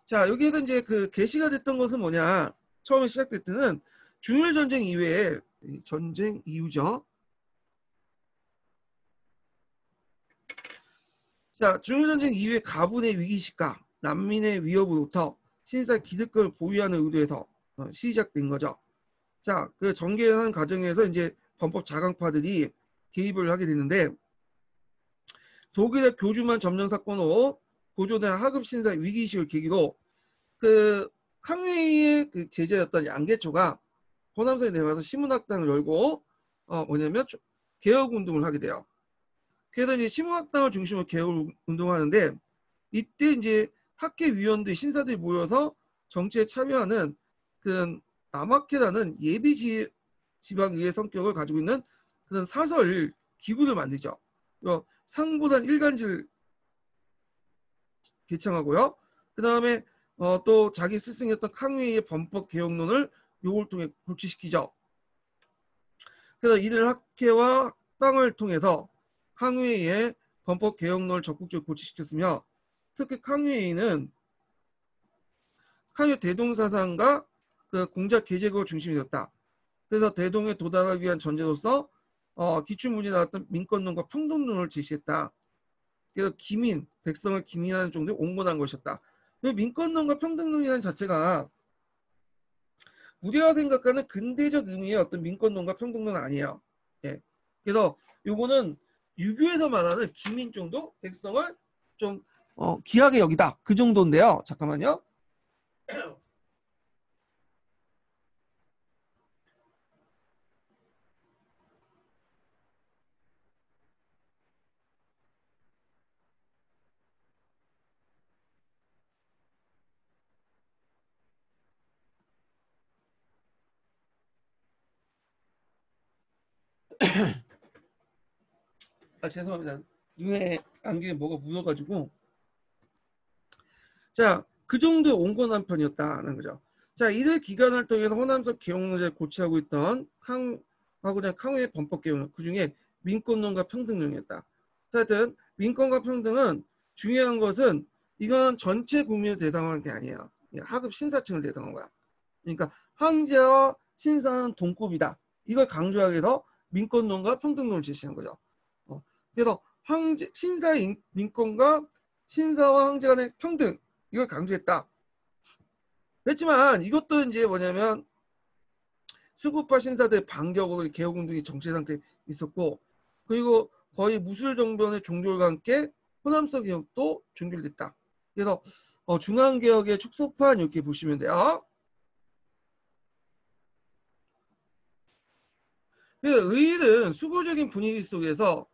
자, 여기에서 이제 그 게시가 됐던 것은 뭐냐? 처음에 시작될 때는 중일 전쟁 이후에, 전쟁 이후죠. 자, 중일 전쟁 이후에 가분의 위기시가 난민의 위협으로부터 신사 기득권을 보유하는 의도에서 시작된 거죠. 자, 그 전개하는 과정에서 이제 범법 자강파들이 개입을 하게 되는데, 독일의 교주만 점령 사건으로 고조된 하급 신사 위기의식을 계기로 그抗회의 그 제자였던 양계초가 호남선에 내려가서 신문학당을 열고 뭐냐면 개혁 운동을 하게 돼요. 그래서 이제 신문학당을 중심으로 개혁 운동하는데, 이때 이제 학계 위원들 신사들이 모여서 정치에 참여하는 그 남학회라는 예비 지방의회 성격을 가지고 있는 그런 사설 기구를 만들죠. 상보단 일간지를 개창하고요. 그 다음에 또 자기 스승이었던抗회의 범법 개혁론을 요걸 통해 골치시키죠. 그래서 이들 학회와 학당을 통해서抗회의 범법 개혁론을 적극적으로 골치시켰으며, 특히抗회는抗회 대동사상과 그 공작 계제국을 중심이 되었다. 그래서 대동에 도달하기 위한 전제로서 기출문제 나왔던 민권론과 평등론을 제시했다. 그래서 기민, 백성을 기민하는 정도에 온건한 것이었다. 민권론과 평등론이라는 자체가 우리가 생각하는 근대적 의미의 어떤 민권론과 평등론은 아니에요. 예. 그래서 요거는 유교에서 말하는 기민 정도, 백성을 좀 귀하게 여기다, 그 정도인데요. 잠깐만요. 죄송합니다. 눈에 안경에 뭐가 묻어가지고. 자, 그 정도의 온건한 편이었다는 거죠. 자, 이들 기간을 통해서 호남선 개혁론을 고치하고 있던 하고 그냥抗회 범법 개혁론, 그 중에 민권론과 평등론이었다. 하여튼 민권과 평등은 중요한 것은 이건 전체 국민을 대상한 게 아니에요. 하급 신사층을 대상한 거야. 그러니까 황제와 신사는 동급이다. 이걸 강조하기 위해서 민권론과 평등론을 제시한 거죠. 그래서 신사의 민권과 신사와 황제 간의 평등, 이걸 강조했다. 그렇지만 이것도 이제 뭐냐면 수구파 신사들의 반격으로 개혁운동이 정체 상태에 있었고, 그리고 거의 무술정변의 종결과 함께 호남선 개혁도 종결됐다. 그래서 중앙개혁의 축소판 이렇게 보시면 돼요. 그래서 의일은 수구적인 분위기 속에서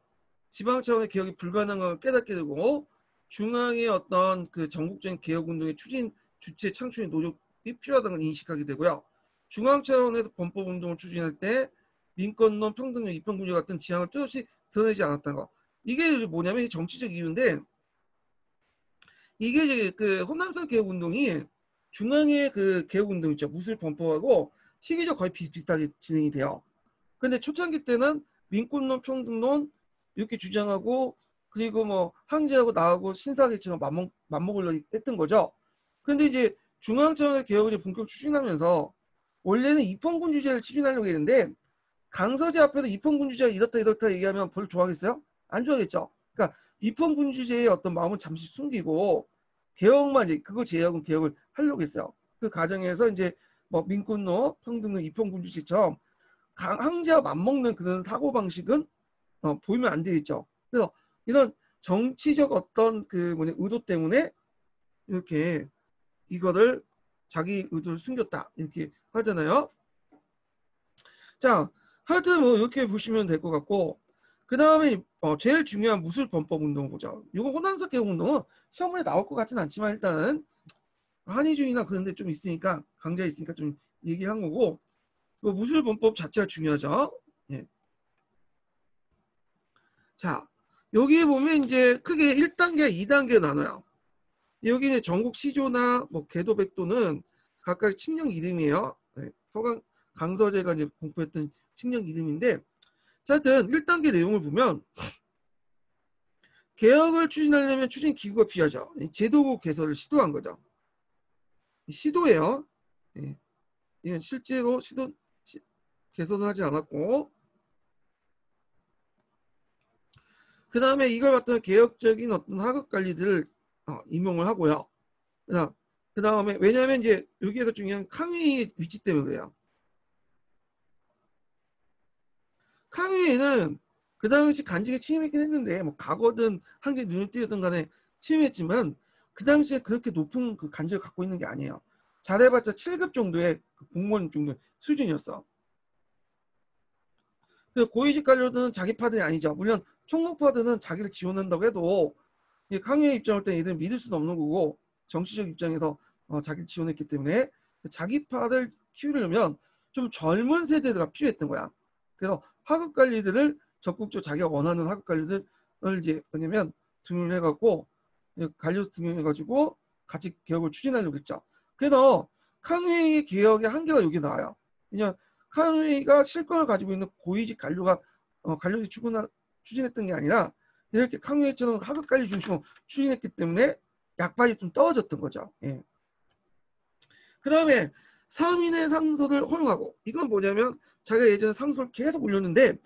지방 차원의 개혁이 불가능한 걸 깨닫게 되고, 중앙의 어떤 그 전국적인 개혁운동의 추진, 주체, 창출의 노력이 필요하다는 걸 인식하게 되고요. 중앙 차원에서 범법운동을 추진할 때 민권론, 평등론, 입헌군주 같은 지향을 뚜렷이 드러내지 않았다는 거. 이게 뭐냐면 정치적 이유인데 이게 이제 그 호남선 개혁운동이 중앙의 그 개혁운동 있죠. 무술 범법하고 시기적 거의 비슷비슷하게 진행이 돼요. 근데 초창기 때는 민권론, 평등론 이렇게 주장하고 그리고 뭐 항제하고 나하고 신사계처럼 맞먹으려고 했던 거죠. 근데 이제 중앙청의 개혁을 이제 본격 추진하면서 원래는 입헌군주제를 추진하려고 했는데 강서재 앞에서 입헌군주제가 이렇다 얘기하면 별로 좋아하겠어요? 안 좋아하겠죠. 그러니까 입헌군주제의 어떤 마음은 잠시 숨기고 개혁만 이제 그거 제외하고 개혁을 하려고 했어요. 그 과정에서 이제 뭐 민권론, 평등론, 입헌군주제처럼 항제와 맞먹는 그런 사고 방식은 보이면 안 되겠죠. 그래서 이런 정치적 어떤 그 뭐냐 의도 때문에 이렇게 이거를 자기 의도를 숨겼다 이렇게 하잖아요. 자, 하여튼 뭐 이렇게 보시면 될 것 같고 그 다음에 제일 중요한 무술범법 운동 보죠. 이거 호남석 개혁 운동은 시험에 나올 것 같진 않지만 일단은 한의중이나 그런 데 좀 있으니까 강좌 있으니까 좀 얘기한 거고 무술범법 자체가 중요하죠. 예. 자, 여기 보면 이제 크게 1단계, 2단계 나눠요. 여기 전국 시조나 뭐 계도백도는 각각 칙령 이름이에요. 네, 서강 강서재가 이제 공포했던 칙령 이름인데, 하여튼 1단계 내용을 보면 개혁을 추진하려면 추진 기구가 필요하죠. 제도국 개설을 시도한 거죠. 시도예요. 네, 이건 실제로 개선을 하지 않았고, 그 다음에 이걸 갖다가 개혁적인 어떤 하급 관리들을 임용을 하고요. 그 다음에 왜냐하면 이제 여기에서 중요한抗의 위치 때문에 그래요.抗의는 그 당시 간직에 침입했긴 했는데 뭐 과거든 항제 눈을 띄었든 간에 침입했지만 그 당시에 그렇게 높은 그 간직을 갖고 있는 게 아니에요. 잘해봤자 7급 정도의 그 공무원 정도 수준이었어. 그 고위직 관료들은 자기 파들이 아니죠. 물론 총무파들은 자기를 지원한다고 해도抗의의 입장을 때 얘들은 믿을 수는 없는 거고 정치적 입장에서 자기를 지원했기 때문에 자기 파를 키우려면 좀 젊은 세대가 필요했던 거야. 그래서 하급 관리들을 적극적으로 자기가 원하는 하급 관리들을 이제 뭐냐면 등용을 해갖고 관료 등용해가지고 같이 개혁을 추진하려고 했죠. 그래서抗의의 개혁의 한계가 여기 나와요. 왜냐면抗의가 실권을 가지고 있는 고위직 관료가 관료들이 추진했던 게 아니라 이렇게抗의처럼 하급 관리 중심으로 추진했기 때문에 약발이 좀 떨어졌던 거죠. 예. 그 다음에 상인의 상소를 허용하고 이건 뭐냐면 자기가 예전에 상소를 계속 올렸는데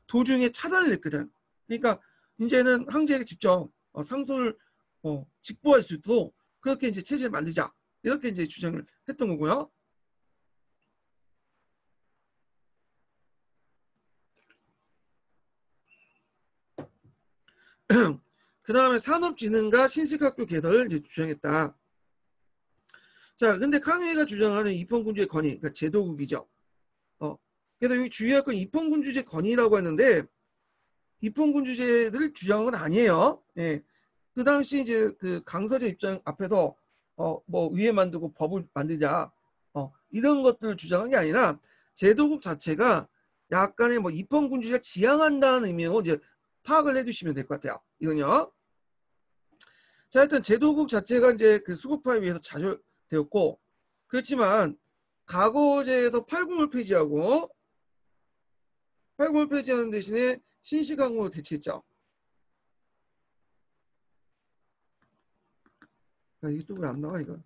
도중에 차단을 했거든. 그러니까 이제는 항제에게 직접 상소를 직보할 수 있도록 그렇게 이제 체제를 만들자 이렇게 이제 주장을 했던 거고요. 그 다음에 산업진흥과 신식학교 개설을 이제 주장했다. 자, 근데 캉웨이가 주장하는 입헌군주의 건의, 그러니까 제도국이죠. 그래서 여기 주의할 건 입헌군주제 건의라고 했는데 입헌군주제를 주장한 건 아니에요. 예. 그 당시 이제 그 강서재 입장 앞에서 뭐 위에 만들고 법을 만들자 이런 것들을 주장한 게 아니라 제도국 자체가 약간의 뭐 입헌군주제를 지향한다는 의미로 이제 파악을 해주시면 될 것 같아요. 이건요. 자, 하여튼 제도국 자체가 이제 그 수급화에 의해서 좌절되었고 그렇지만 과거제에서 팔공을 폐지하고 팔공을 폐지하는 대신에 신시강으로 대체했죠. 야, 이게 또 왜 안 나와 이거?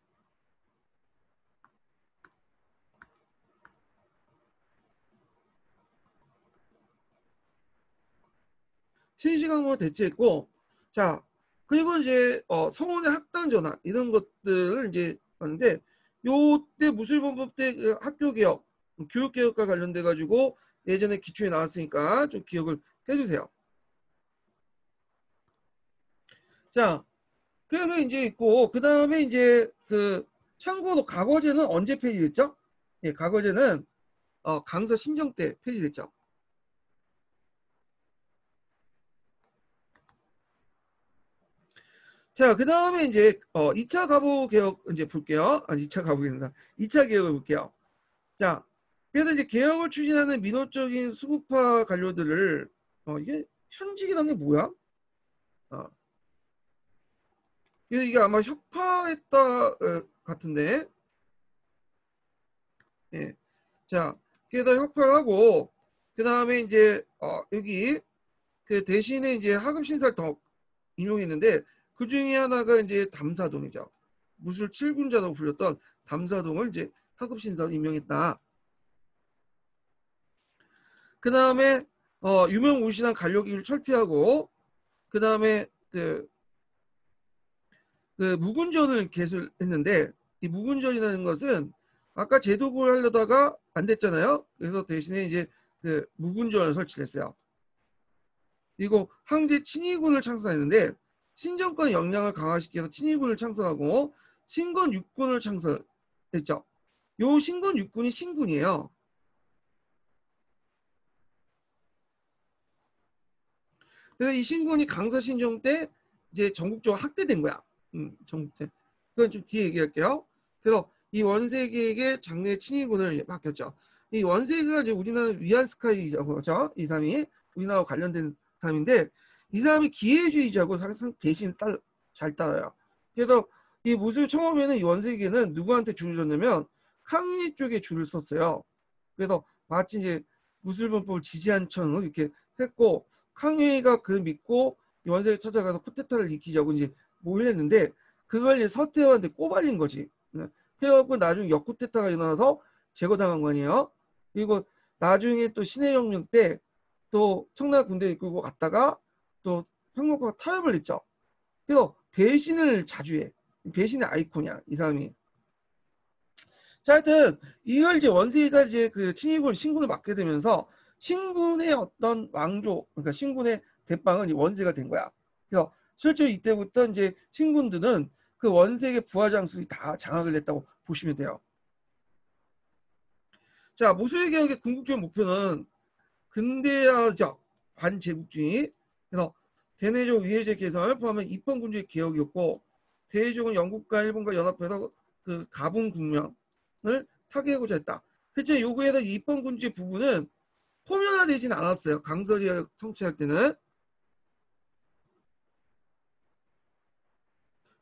신시강으로 대체했고 자 그리고 이제 성원의 학당 전환 이런 것들을 이제 하는데 요때 무술범법 때 그 학교개혁 교육개혁과 관련돼 가지고 예전에 기초에 나왔으니까 좀 기억을 해주세요. 자 그래서 이제 있고 그 다음에 이제 그 참고로 과거제는 언제 폐지됐죠? 예, 과거제는 강서 신정 때 폐지됐죠. 자, 그 다음에 이제 2차 가부 개혁 이제 볼게요. 아니 2차 가부입니다. 2차 개혁을 볼게요. 자, 그래서 이제 개혁을 추진하는 민호적인 수구파 관료들을 이게 현직이라는 게 뭐야? 어, 이게 아마 혁파했다 같은데. 예. 자, 그래서 혁파하고 그 다음에 이제 여기 그 대신에 이제 하급 신사를 더 인용했는데 그 중에 하나가 이제 담사동이죠. 무술 7군자라고 불렸던 담사동을 이제 하급 신사로 임명했다. 그 다음에 유명 무신한 관료기를 철폐하고 그 다음에 그 무군전을 개설했는데 이 무군전이라는 것은 아까 제도국을 하려다가 안 됐잖아요. 그래서 대신에 이제 그 무군전을 설치했어요. 그리고 황제 친위군을 창설했는데 신정권의 역량을 강화시켜서 친위군을 창설하고 신건 육군을 창설했죠. 요 신건 육군이 신군이에요. 그래서 이 신군이 강서신정 때 이제 전국적으로 확대된 거야. 전국 때. 그건 좀 뒤에 얘기할게요. 그래서 이 원세계에게 장래 친위군을 맡겼죠. 이 원세계가 이제 우리나라 위안스카이죠. 그렇죠? 이 사람이 우리나라와 관련된 사람인데 이 사람이 기회주의자고 항상 대신 잘 따라요. 그래서 이 무술 처음에는 이 원세계는 누구한테 줄을 줬냐면抗위 쪽에 줄을 썼어요. 그래서 마치 이제 무술분법을 지지한 천으로 이렇게 했고抗위가 그 믿고 원세계 찾아가서 쿠데타를 일으키자고 이제 모였는데 그걸 이제 서태후한테 꼬발린 거지. 그래갖고 나중에 역쿠데타가 일어나서 제거당한 거 아니에요. 그리고 나중에 또 신해영령 때 또 청나라 군대 이끌고 갔다가 또 평균과 타협을 했죠. 그래서 배신을 자주 해. 배신의 아이콘이야 이 사람이. 자, 하여튼 이걸 이제 원세가 이제 그 친위군 신군을 맡게 되면서 신군의 어떤 왕조, 그러니까 신군의 대빵은 이 원세가 된 거야. 그래서 실제로 이때부터 이제 신군들은 그 원세의 부하장수들이 다 장악을 했다고 보시면 돼요. 자, 무술 개혁의 궁극적인 목표는 근대화적 반제국주의, 그래서 대내적 위해제 개선을 포함한 입헌군주의 개혁이었고 대외적은 영국과 일본과 연합해서 그 가분 국면을 타개하고자 했다. 그렇지만 요구에서 입헌군주의 부분은 포면화되진 않았어요. 강서리가 통치할 때는.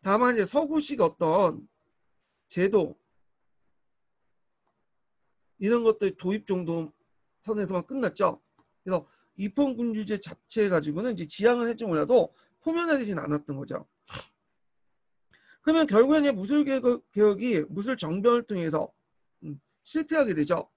다만 이제 서구식 어떤 제도 이런 것들 도입 정도 선에서만 끝났죠. 그래서 입헌군주제 자체 가지고는 이제 지향을 할지 몰라도 포면화되진 않았던 거죠. 그러면 결국에는 무술 개혁이 무술 정변을 통해서 실패하게 되죠.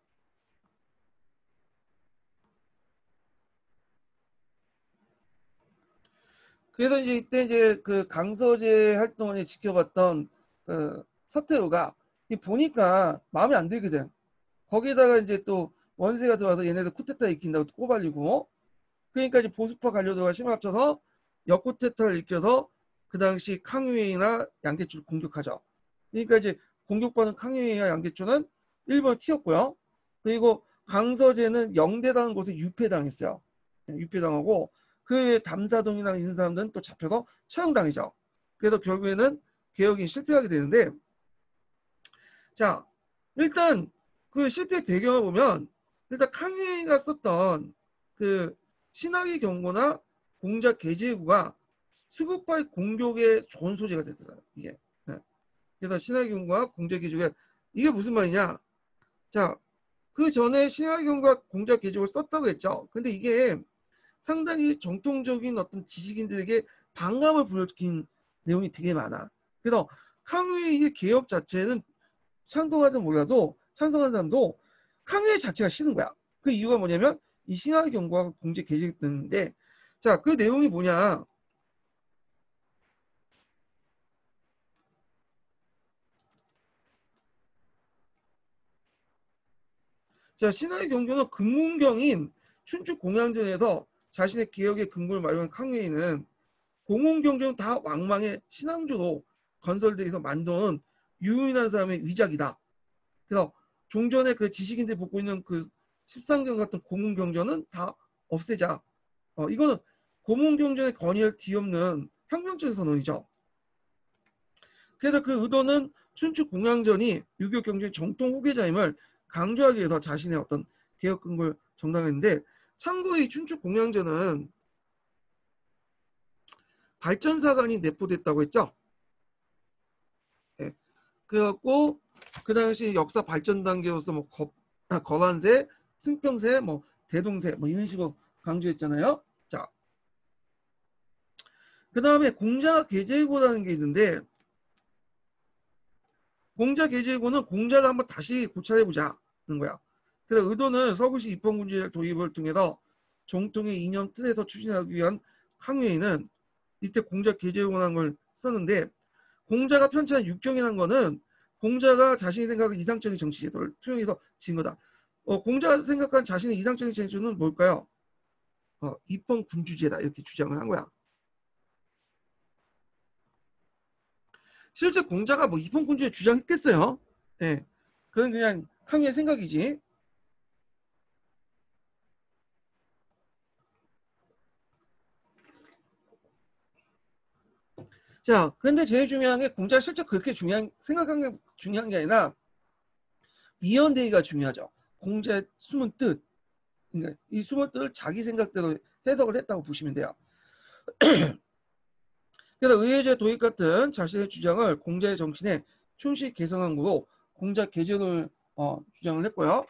그래서 이제 이때 이제 그 강서제 활동을 지켜봤던 그 서태후가 보니까 마음에 안 들거든. 거기다가 이제 또 원세가 들어와서 얘네들 쿠데타 일으킨다고 꼬발리고 그러니까 이제 보수파 관료들과 힘을 합쳐서 역쿠데타를 일으켜서 그 당시抗위나 양계초를 공격하죠. 그러니까 이제 공격받은抗위와 양계초는 일본을 튀었고요. 그리고 강서제는 영대라는 곳에 유폐당했어요. 유폐당하고 그 외에 담사동이나 있는 사람들은 또 잡혀서 처형당이죠. 그래서 결국에는 개혁이 실패하게 되는데 자 일단 그 실패 배경을 보면 일단抗위가 썼던 그 신학의 경고나 공작 계제구가 수급과의 공격에 좋은 소재가 됐어요. 이게. 네. 그래서 신학의 경고와 공작 계제구가 이게 무슨 말이냐? 자, 그 전에 신학의 경고와 공작 계제구를 썼다고 했죠. 근데 이게 상당히 정통적인 어떤 지식인들에게 반감을 불러일으킨 내용이 되게 많아. 그래서抗위의 개혁 자체는 찬동하든 몰라도 찬성하는 사람도抗위 자체가 싫은 거야. 그 이유가 뭐냐면 이 신학의 경고와 공제 계획됐는데 자, 그 내용이 뭐냐? 자, 신학의 경고는 근문경인 춘추 공양전에서 자신의 개혁의 근본을 마련한抗위는 공공경전은 다 왕망의 신앙조로 건설돼서 만든 유인한 사람의 위작이다. 그래서 종전에 그 지식인들이 보고 있는 그 십상경 같은 공공경전은 다 없애자. 이거는 공공경전의 건의를 뒤엎는 혁명적 선언이죠. 그래서 그 의도는 춘추 공양전이 유교 경전의 정통 후계자임을 강조하기 위해서 자신의 어떤 개혁 근거를 정당했는데, 참고로 이 춘추공양전은 발전사관이 내포됐다고 했죠. 네. 그래갖고 그 당시 역사 발전 단계로서 뭐 거란세, 승평세, 뭐 대동세 뭐 이런 식으로 강조했잖아요. 자, 그 다음에 공자 계제고라는 게 있는데, 공자 계제고는 공자를 한번 다시 고찰해보자는 거야. 그래서 의도는 서구시 입헌군주의 도입을 통해서 정통의 이념 틀에서 추진하기 위한 항해에는 이때 공자 계제고라는 걸 썼는데, 공자가 편찬한 육경이라는 거는 공자가 자신이 생각한 이상적인 정치 제도를 투영해서 지은 거다. 공자가 생각한 자신의 이상적인 제도는 뭘까요? 입헌군주제다 이렇게 주장을 한 거야. 실제 공자가 뭐 입헌군주제 주장했겠어요? 예, 그건 그냥 항의의 생각이지. 자, 근데 제일 중요한 게 공자가 실제 그렇게 생각한 게 중요한 게 아니라 이연대의가 중요하죠. 공자의 숨은 뜻. 그러니까 이 숨은 뜻을 자기 생각대로 해석을 했다고 보시면 돼요. 그래서 의회제 도입 같은 자신의 주장을 공자의 정신에 충실히 개성한 거로 공자 계제론을 주장을 했고요.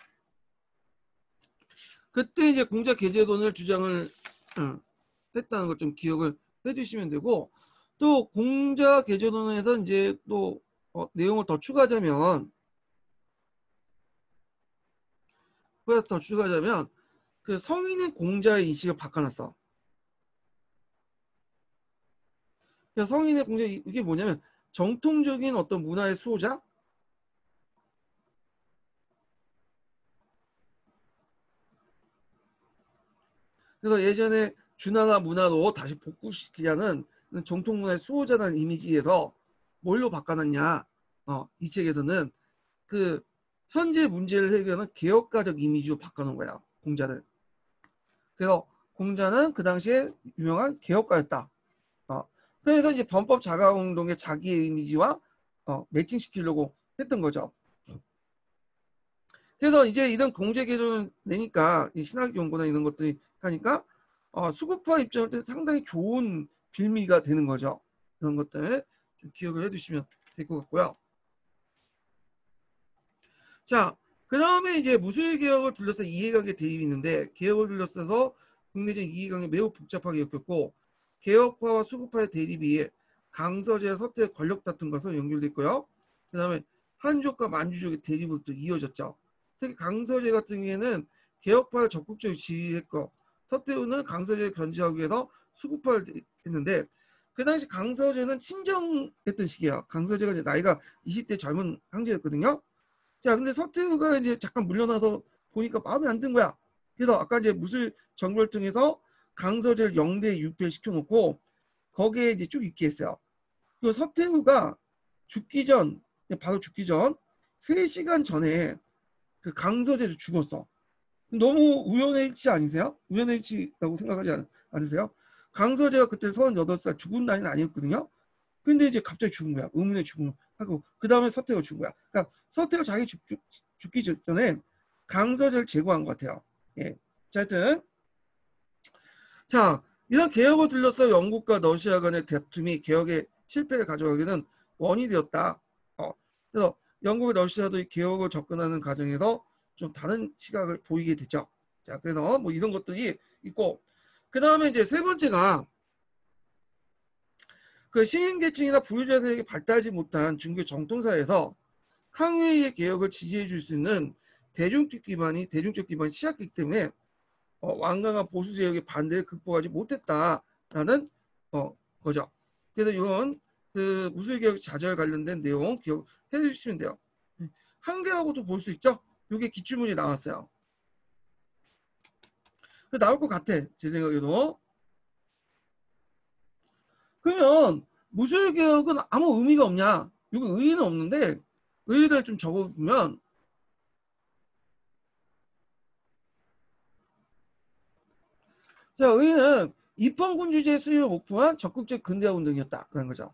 그때 이제 공자 계제론을 주장을 했다는 걸 좀 기억을 해주시면 되고, 또 공자 계제론에서 이제 또 내용을 더 추가하자면, 그 성인의 공자의 인식을 바꿔놨어. 그러니까 성인의 공자, 이게 뭐냐면 정통적인 어떤 문화의 수호자. 그래서 예전에 준하나 문화로 다시 복구시키자는 정통 문화의 수호자라는 이미지에서 뭘로 바꿔놨냐? 이 책에서는 그 현재 문제를 해결하는 개혁가적 이미지로 바꿔놓은 거야, 공자를. 그래서 공자는 그 당시에 유명한 개혁가였다. 그래서 이제 범법 자가운동의 자기의 이미지와 매칭시키려고 했던 거죠. 그래서 이제 이런 공제 개론을 내니까 이 신학 연구나 이런 것들이 하니까 수급파 입장할 상당히 좋은 빌미가 되는 거죠. 그런 것들 좀 기억을 해두시면 될 것 같고요. 자, 그 다음에 이제 무술 개혁을 둘러싸 이해관계 대립이 있는데, 개혁을 둘러싸서 국내적 이해관계 매우 복잡하게 엮였고, 개혁파와 수급파의 대립이 강서제와 서태의 권력 다툼 것으로 연결돼 있고요. 그 다음에 한족과 만주족의 대립으로 또 이어졌죠. 특히 강서제 같은 경우에는 개혁파를 적극적으로 지지했고, 서태후는 강서제를 견제하기 위해서 수급파를 했는데, 그 당시 강서제는 친정했던 시기야. 강서제가 이제 나이가 20대 젊은 황제였거든요. 자, 근데 서태후가 이제 잠깐 물러나서 보니까 마음에 안 든 거야. 그래서 아까 이제 무술 정벌 통해서 강서제를 영대에 유폐시켜놓고 거기에 이제 쭉 있게 했어요. 그 서태후가 바로 죽기 전 3시간 전에 그 강서제도 죽었어. 너무 우연의 일치 아니세요? 우연의 일치라고 생각하지 않으세요? 강서제가 그때 38살 죽은 나이는 아니었거든요. 근데 이제 갑자기 죽은 거야. 의문의 죽음을 하고 그 다음에 서태후가 죽은 거야. 그러니까 서태후 자기 죽기 전에 강서제를 제거한 것 같아요. 예. 자, 하여튼 자, 이런 개혁을 둘러싸 영국과 러시아 간의 다툼이 개혁의 실패를 가져가기는 원인이 되었다. 그래서 영국과 러시아도 이 개혁을 접근하는 과정에서 좀 다른 시각을 보이게 되죠. 자, 그래서 뭐 이런 것들이 있고, 그 다음에 이제 세 번째가 그 시민계층이나 부유자 세력이 발달하지 못한 중교 정통사에서 항해의 개혁을 지지해 줄 수 있는 대중적 기반이 취약했기 때문에 완강한 보수 세력의 반대를 극복하지 못했다라는 거죠. 그래서 이건 그 무술개혁 자절 관련된 내용 기억해 주시면 돼요. 한계라고도 볼 수 있죠. 이게 기출문제 나왔어요. 나올 것 같아, 제 생각에도. 그러면 무술개혁은 아무 의미가 없냐? 이거 의의는 없는데 의의를 좀 적어보면, 자, 의의는 입헌군주제 수립을 목표한 적극적 근대화 운동이었다. 그런 거죠.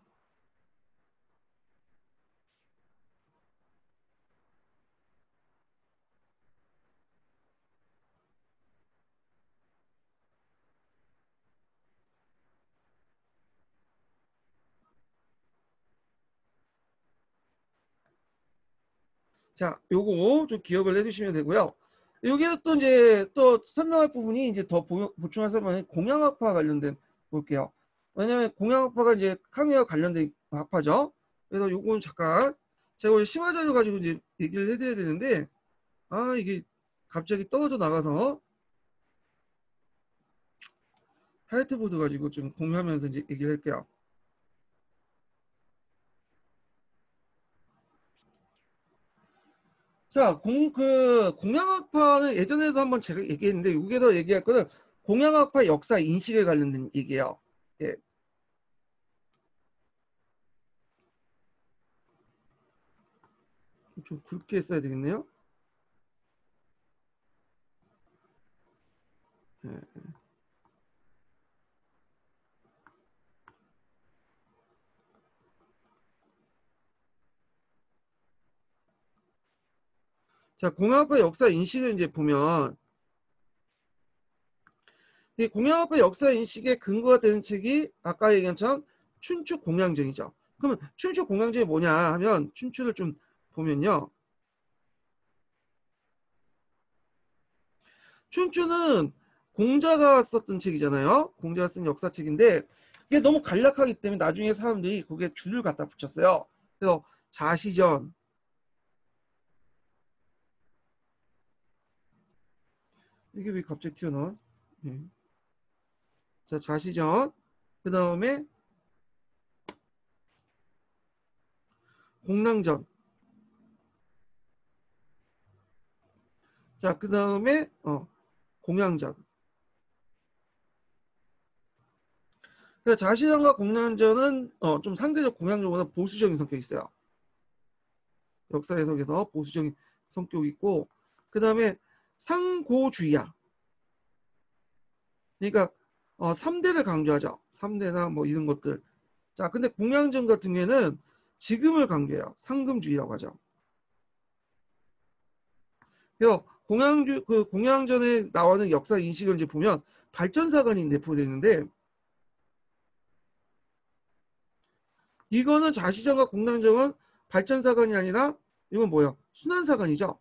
자, 요거 좀 기억을 해주시면 되고요. 여기서 또 이제 또 설명할 부분이 이제 더 보충할 설명은 공양학파 관련된 볼게요. 왜냐면 공양학파가 이제 강의와 관련된 학파죠. 그래서 요건 잠깐 제가 오늘 심화 자료 가지고 이제 얘기를 해드려야 되는데 이게 갑자기 떨어져 나가서 화이트보드 가지고 좀 공유하면서 이제 얘기를 할게요. 자, 공양학파는 예전에도 한번 제가 얘기했는데 여기서 얘기할 거는 공양학파 역사 인식에 관련된 얘기예요. 예. 좀 굵게 써야 되겠네요. 예. 자, 공양학파 역사 인식을 이제 보면 이 공양학파 역사 인식의 근거가 되는 책이 아까 얘기한 것처럼 춘추 공양전이죠. 그러면 춘추 공양전이 뭐냐 하면 춘추를 좀 보면요. 춘추는 공자가 썼던 책이잖아요. 공자가 쓴 역사책인데 이게 너무 간략하기 때문에 나중에 사람들이 거기에 줄을 갖다 붙였어요. 그래서 자시전, 이게 왜 갑자기 튀어나와? 네. 자, 자시전, 그 다음에 공랑전, 자, 그 다음에 공양전. 그러니까 자시전과 공양전은 좀 상대적 공양전보다 보수적인 성격이 있어요. 역사 해석에서 보수적인 성격이 있고, 그 다음에 상고주의야. 그러니까 3대를 강조하죠. 3대나 뭐 이런 것들. 자, 근데 공양전 같은 경우에는 지금을 강조해요. 상금주의라고 하죠. 그래서 공양전에 나오는 역사 인식을 이제 보면 발전사관이 내포되어 있는데 이거는 자시전과 공양전은 발전사관이 아니라 이건 뭐예요? 순환사관이죠.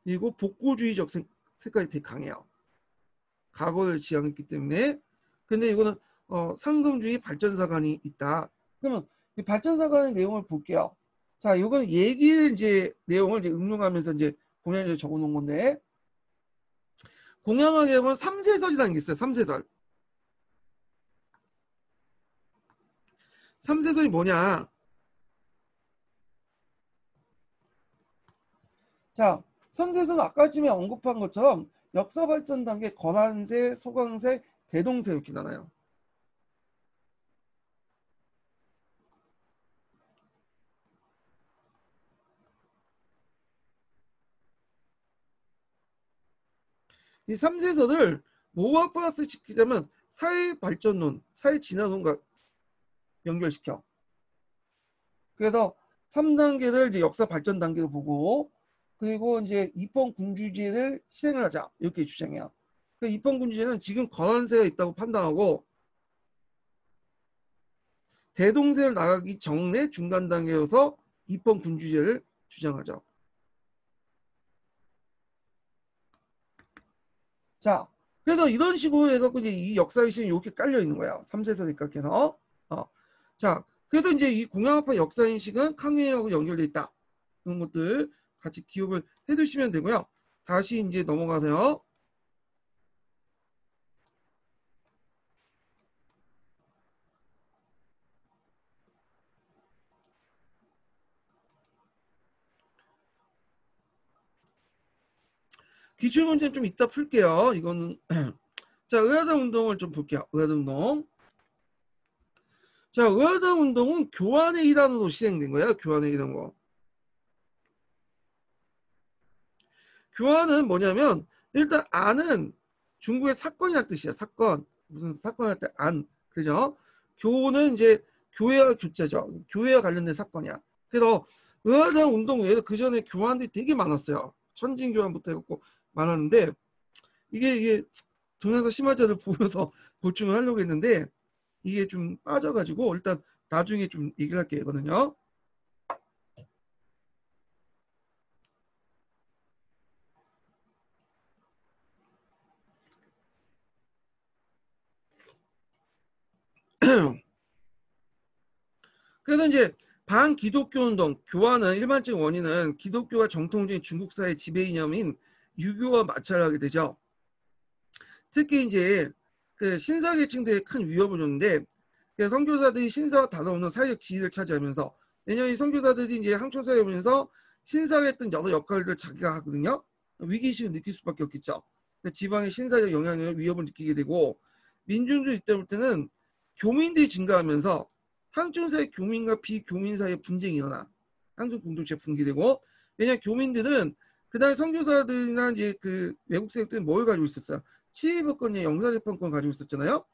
그리고 복고주의적 색깔이 되게 강해요. 과거를 지향했기 때문에. 근데 이거는 상금주의 발전사관이 있다. 그러면 이 발전사관의 내용을 볼게요. 자, 이거는 얘기를 이제 내용을 이제 응용하면서 이제 공양에 적어놓은 건데 공양학에 보면 3세설이라는 게 있어요. 3세설. 3세설이 뭐냐? 자, 3세설은 아까쯤에 언급한 것처럼 역사 발전 단계 건한세, 소강세, 대동세 이렇게 나눠요. 이 3세설을 뭐와 플러스 시키자면 사회 발전론, 사회 진화론과 연결시켜. 그래서 3단계를 이제 역사 발전 단계로 보고 그리고 이제 입헌 군주제를 실행을 하자 이렇게 주장해요. 그 입헌 군주제는 지금 권한세가 있다고 판단하고 대동세를 나가기 전에 중간 단계여서 입헌 군주제를 주장하죠. 자, 그래서 이런 식으로 해갖고 이제 이 역사의 시는 이렇게 깔려 있는 거야. 3세서니까 해서. 자, 그래서 이제 이 공양학파 역사인식은 강해하고 연결돼 있다. 그런 것들 같이 기억을 해두시면 되고요. 다시 이제 넘어가세요. 기출문제는 좀 이따 풀게요. 이거는 자, 의하다 운동을 좀 볼게요. 의하다 운동. 자, 의하다 운동은 교환의 일환으로 시행된 거예요. 교환의 일환으로. 교환은 뭐냐면 일단 안은 중국의 사건이라는 뜻이야. 사건. 무슨 사건 할 때 안. 그죠? 교는 이제 교회와 교자죠. 교회와 관련된 사건이야. 그래서 의하다 운동 외에도 그 전에 교환들이 되게 많았어요. 천진교환부터 해갖고 많았는데 이게 동영상 심화자를 보면서 보충을 하려고 했는데 이게 좀 빠져가지고 일단 나중에 좀 얘기를 할게요. 이거는요. 그래서 이제 반기독교 운동, 교화는 일반적인 원인은 기독교가 정통적인 중국 사회 지배 이념인 유교와 마찰을 하게 되죠. 특히 이제 그 신사 계층들에 큰 위협을 줬는데 선교사들이 신사와 다가오는 사회적 지위를 차지하면서 왜냐하면 이 선교사들이 이제 항촌사회에 오면서 신사가 했던 여러 역할들을 자기가 하거든요. 위기의식을 느낄 수밖에 없겠죠. 지방의 신사적 영향을 위협을 느끼게 되고 민중들 이때 볼 때는 교민들이 증가하면서 항촌사회 교민과 비교민 사이의 분쟁이 일어나 항촌 공동체가 붕괴되고 왜냐하면 교민들은 그다음에 선교사들이나 이제 그 외국 세력들은 뭘 가지고 있었어요? 치위법권이나 영사재판권 가지고 있었잖아요.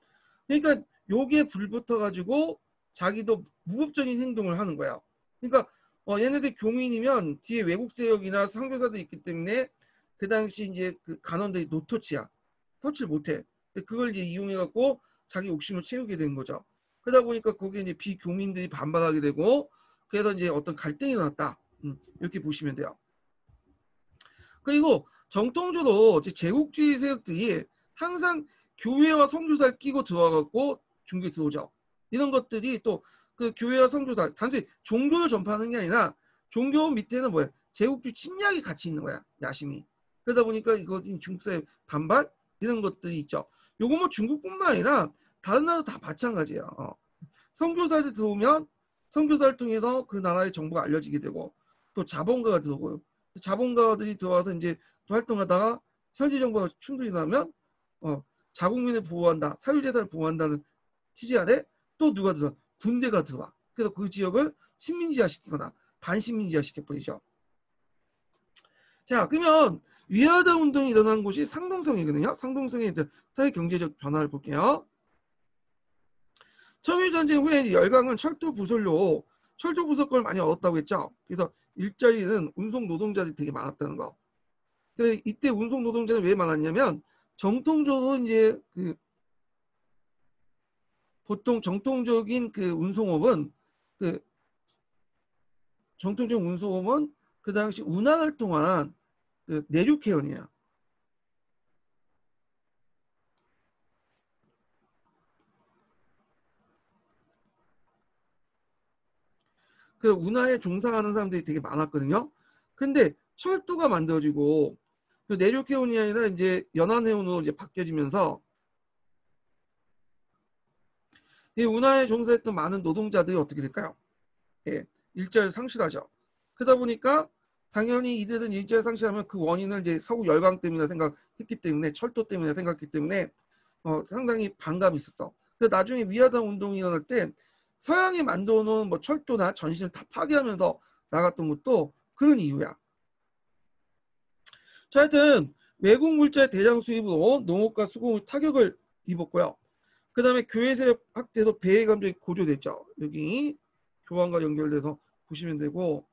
그러니까 여기에 불붙어 가지고 자기도 무법적인 행동을 하는 거야. 그러니까 얘네들 교민이면 뒤에 외국 세력이나 선교사들이 있기 때문에 그 당시 이제 그 간원들이 노터치야. 터치를 못해. 그걸 이제 이용해 갖고 자기 욕심을 채우게 된 거죠. 그러다 보니까 거기에 이제 비교민들이 반발하게 되고 그래서 이제 어떤 갈등이 일어났다. 이렇게 보시면 돼요. 그리고 정통적으로 제국주의 세력들이 항상 교회와 선교사를 끼고 들어와갖고 종교에 들어오죠. 이런 것들이 또 그 교회와 선교사 단순히 종교를 전파하는 게 아니라 종교 밑에는 뭐야? 제국주의 침략이 같이 있는 거야. 야심이. 그러다 보니까 이것이 중국사의 반발 이런 것들이 있죠. 요거 뭐 중국뿐만 아니라 다른 나라도 다 마찬가지예요. 선교사들 들어오면 선교사를 통해서 그 나라의 정보가 알려지게 되고 또 자본가가 들어오고요. 자본가들이 들어와서 이제 활동하다가 현지 정부와 충돌이 나면 자국민을 보호한다, 사유재산을 보호한다는 취지 아래 또 누가 들어와? 군대가 들어와. 그래서 그 지역을 식민지화시키거나 반식민지화시켜버리죠. 자, 그러면 위하다 운동이 일어난 곳이 상동성이거든요. 상동성의 이제 사회 경제적 변화를 볼게요. 청일전쟁 후에 열강은 철도 부설로 철도 부설권을 많이 얻었다고 했죠. 그래서 일자리는 운송 노동자들이 되게 많았다는 거. 그래서 이때 운송 노동자는 왜 많았냐면 정통적으로 이제 그 보통 정통적인 그 운송업은 그 정통적인 운송업은 그 당시 운항을 통한 그 내륙해연이에요. 그 운하에 종사하는 사람들이 되게 많았거든요. 근데 철도가 만들어지고 그 내륙해운이 아니라 이제 연안해운으로 이제 바뀌어지면서 이 운하에 종사했던 많은 노동자들이 어떻게 될까요? 예, 일자리를 상실하죠. 그러다 보니까 당연히 이들은 일자리를 상실하면 그 원인을 이제 서구 열강 때문에 생각했기 때문에 철도 때문에 생각했기 때문에 상당히 반감이 있었어. 그래서 나중에 위하다 운동이 일어날 때 서양이 만들어놓은 뭐 철도나 전신을 다 파괴하면서 나갔던 것도 그런 이유야. 자, 하여튼 외국 물자의 대량 수입으로 농업과 수공을 타격을 입었고요. 그 다음에 교회 세력 확대도 배의 감정이 고조됐죠. 여기 교황과 연결돼서 보시면 되고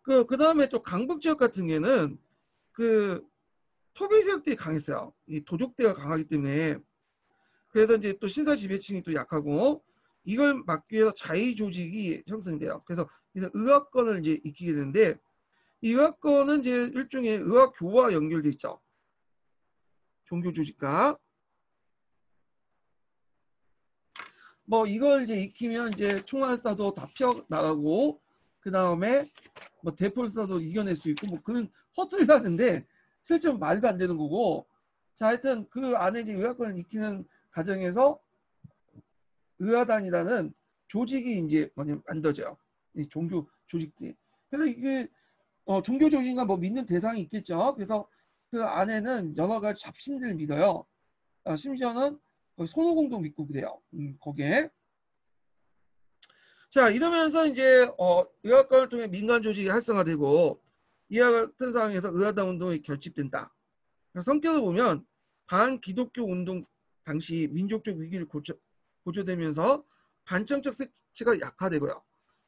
그 다음에 또 강북 지역 같은 경우에는 그 토비 세력들이 강했어요. 이 도적대가 강하기 때문에 그래서 이제 또 신사 지배층이 또 약하고 이걸 막기 위해서 자위 조직이 형성돼요. 그래서 의학권을 이제 익히게 되는데 이 의학권은 이제 일종의 의학교와 연결돼 있죠. 종교 조직과 뭐 이걸 이제 익히면 이제 총알사도 다 피어 나가고 그 다음에 뭐 대폴사도 이겨낼 수 있고 뭐 그런 헛소리를 하는데 실제로 말도 안 되는 거고 자 하여튼 그 안에 이제 의학권을 익히는 과정에서 의화단이라는 조직이 이제 만들어져요. 이 종교 조직들이. 그래서 이게 종교 조직인가 뭐 믿는 대상이 있겠죠. 그래서 그 안에는 여러 가지 잡신들을 믿어요. 심지어는 손오공도 믿고 그래요. 거기에. 자 이러면서 이제 의학관을 통해 민간 조직이 활성화되고 이와 같은 상황에서 의화단 운동이 결집된다. 성격을 보면 반기독교 운동 당시 민족적 위기를 고조되면서 반청적 색채가 약화되고요.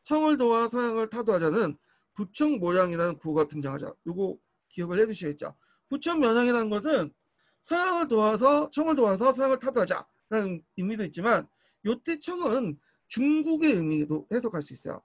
청을 도와 서양을 타도하자는 부청 모양이라는 구호가 등장하죠. 요거 기억을 해두셔야겠죠. 부청 면양이라는 것은 서양을 도와서 청을 도와서 서양을 타도하자라는 의미도 있지만 요때 청은 중국의 의미도 해석할 수 있어요.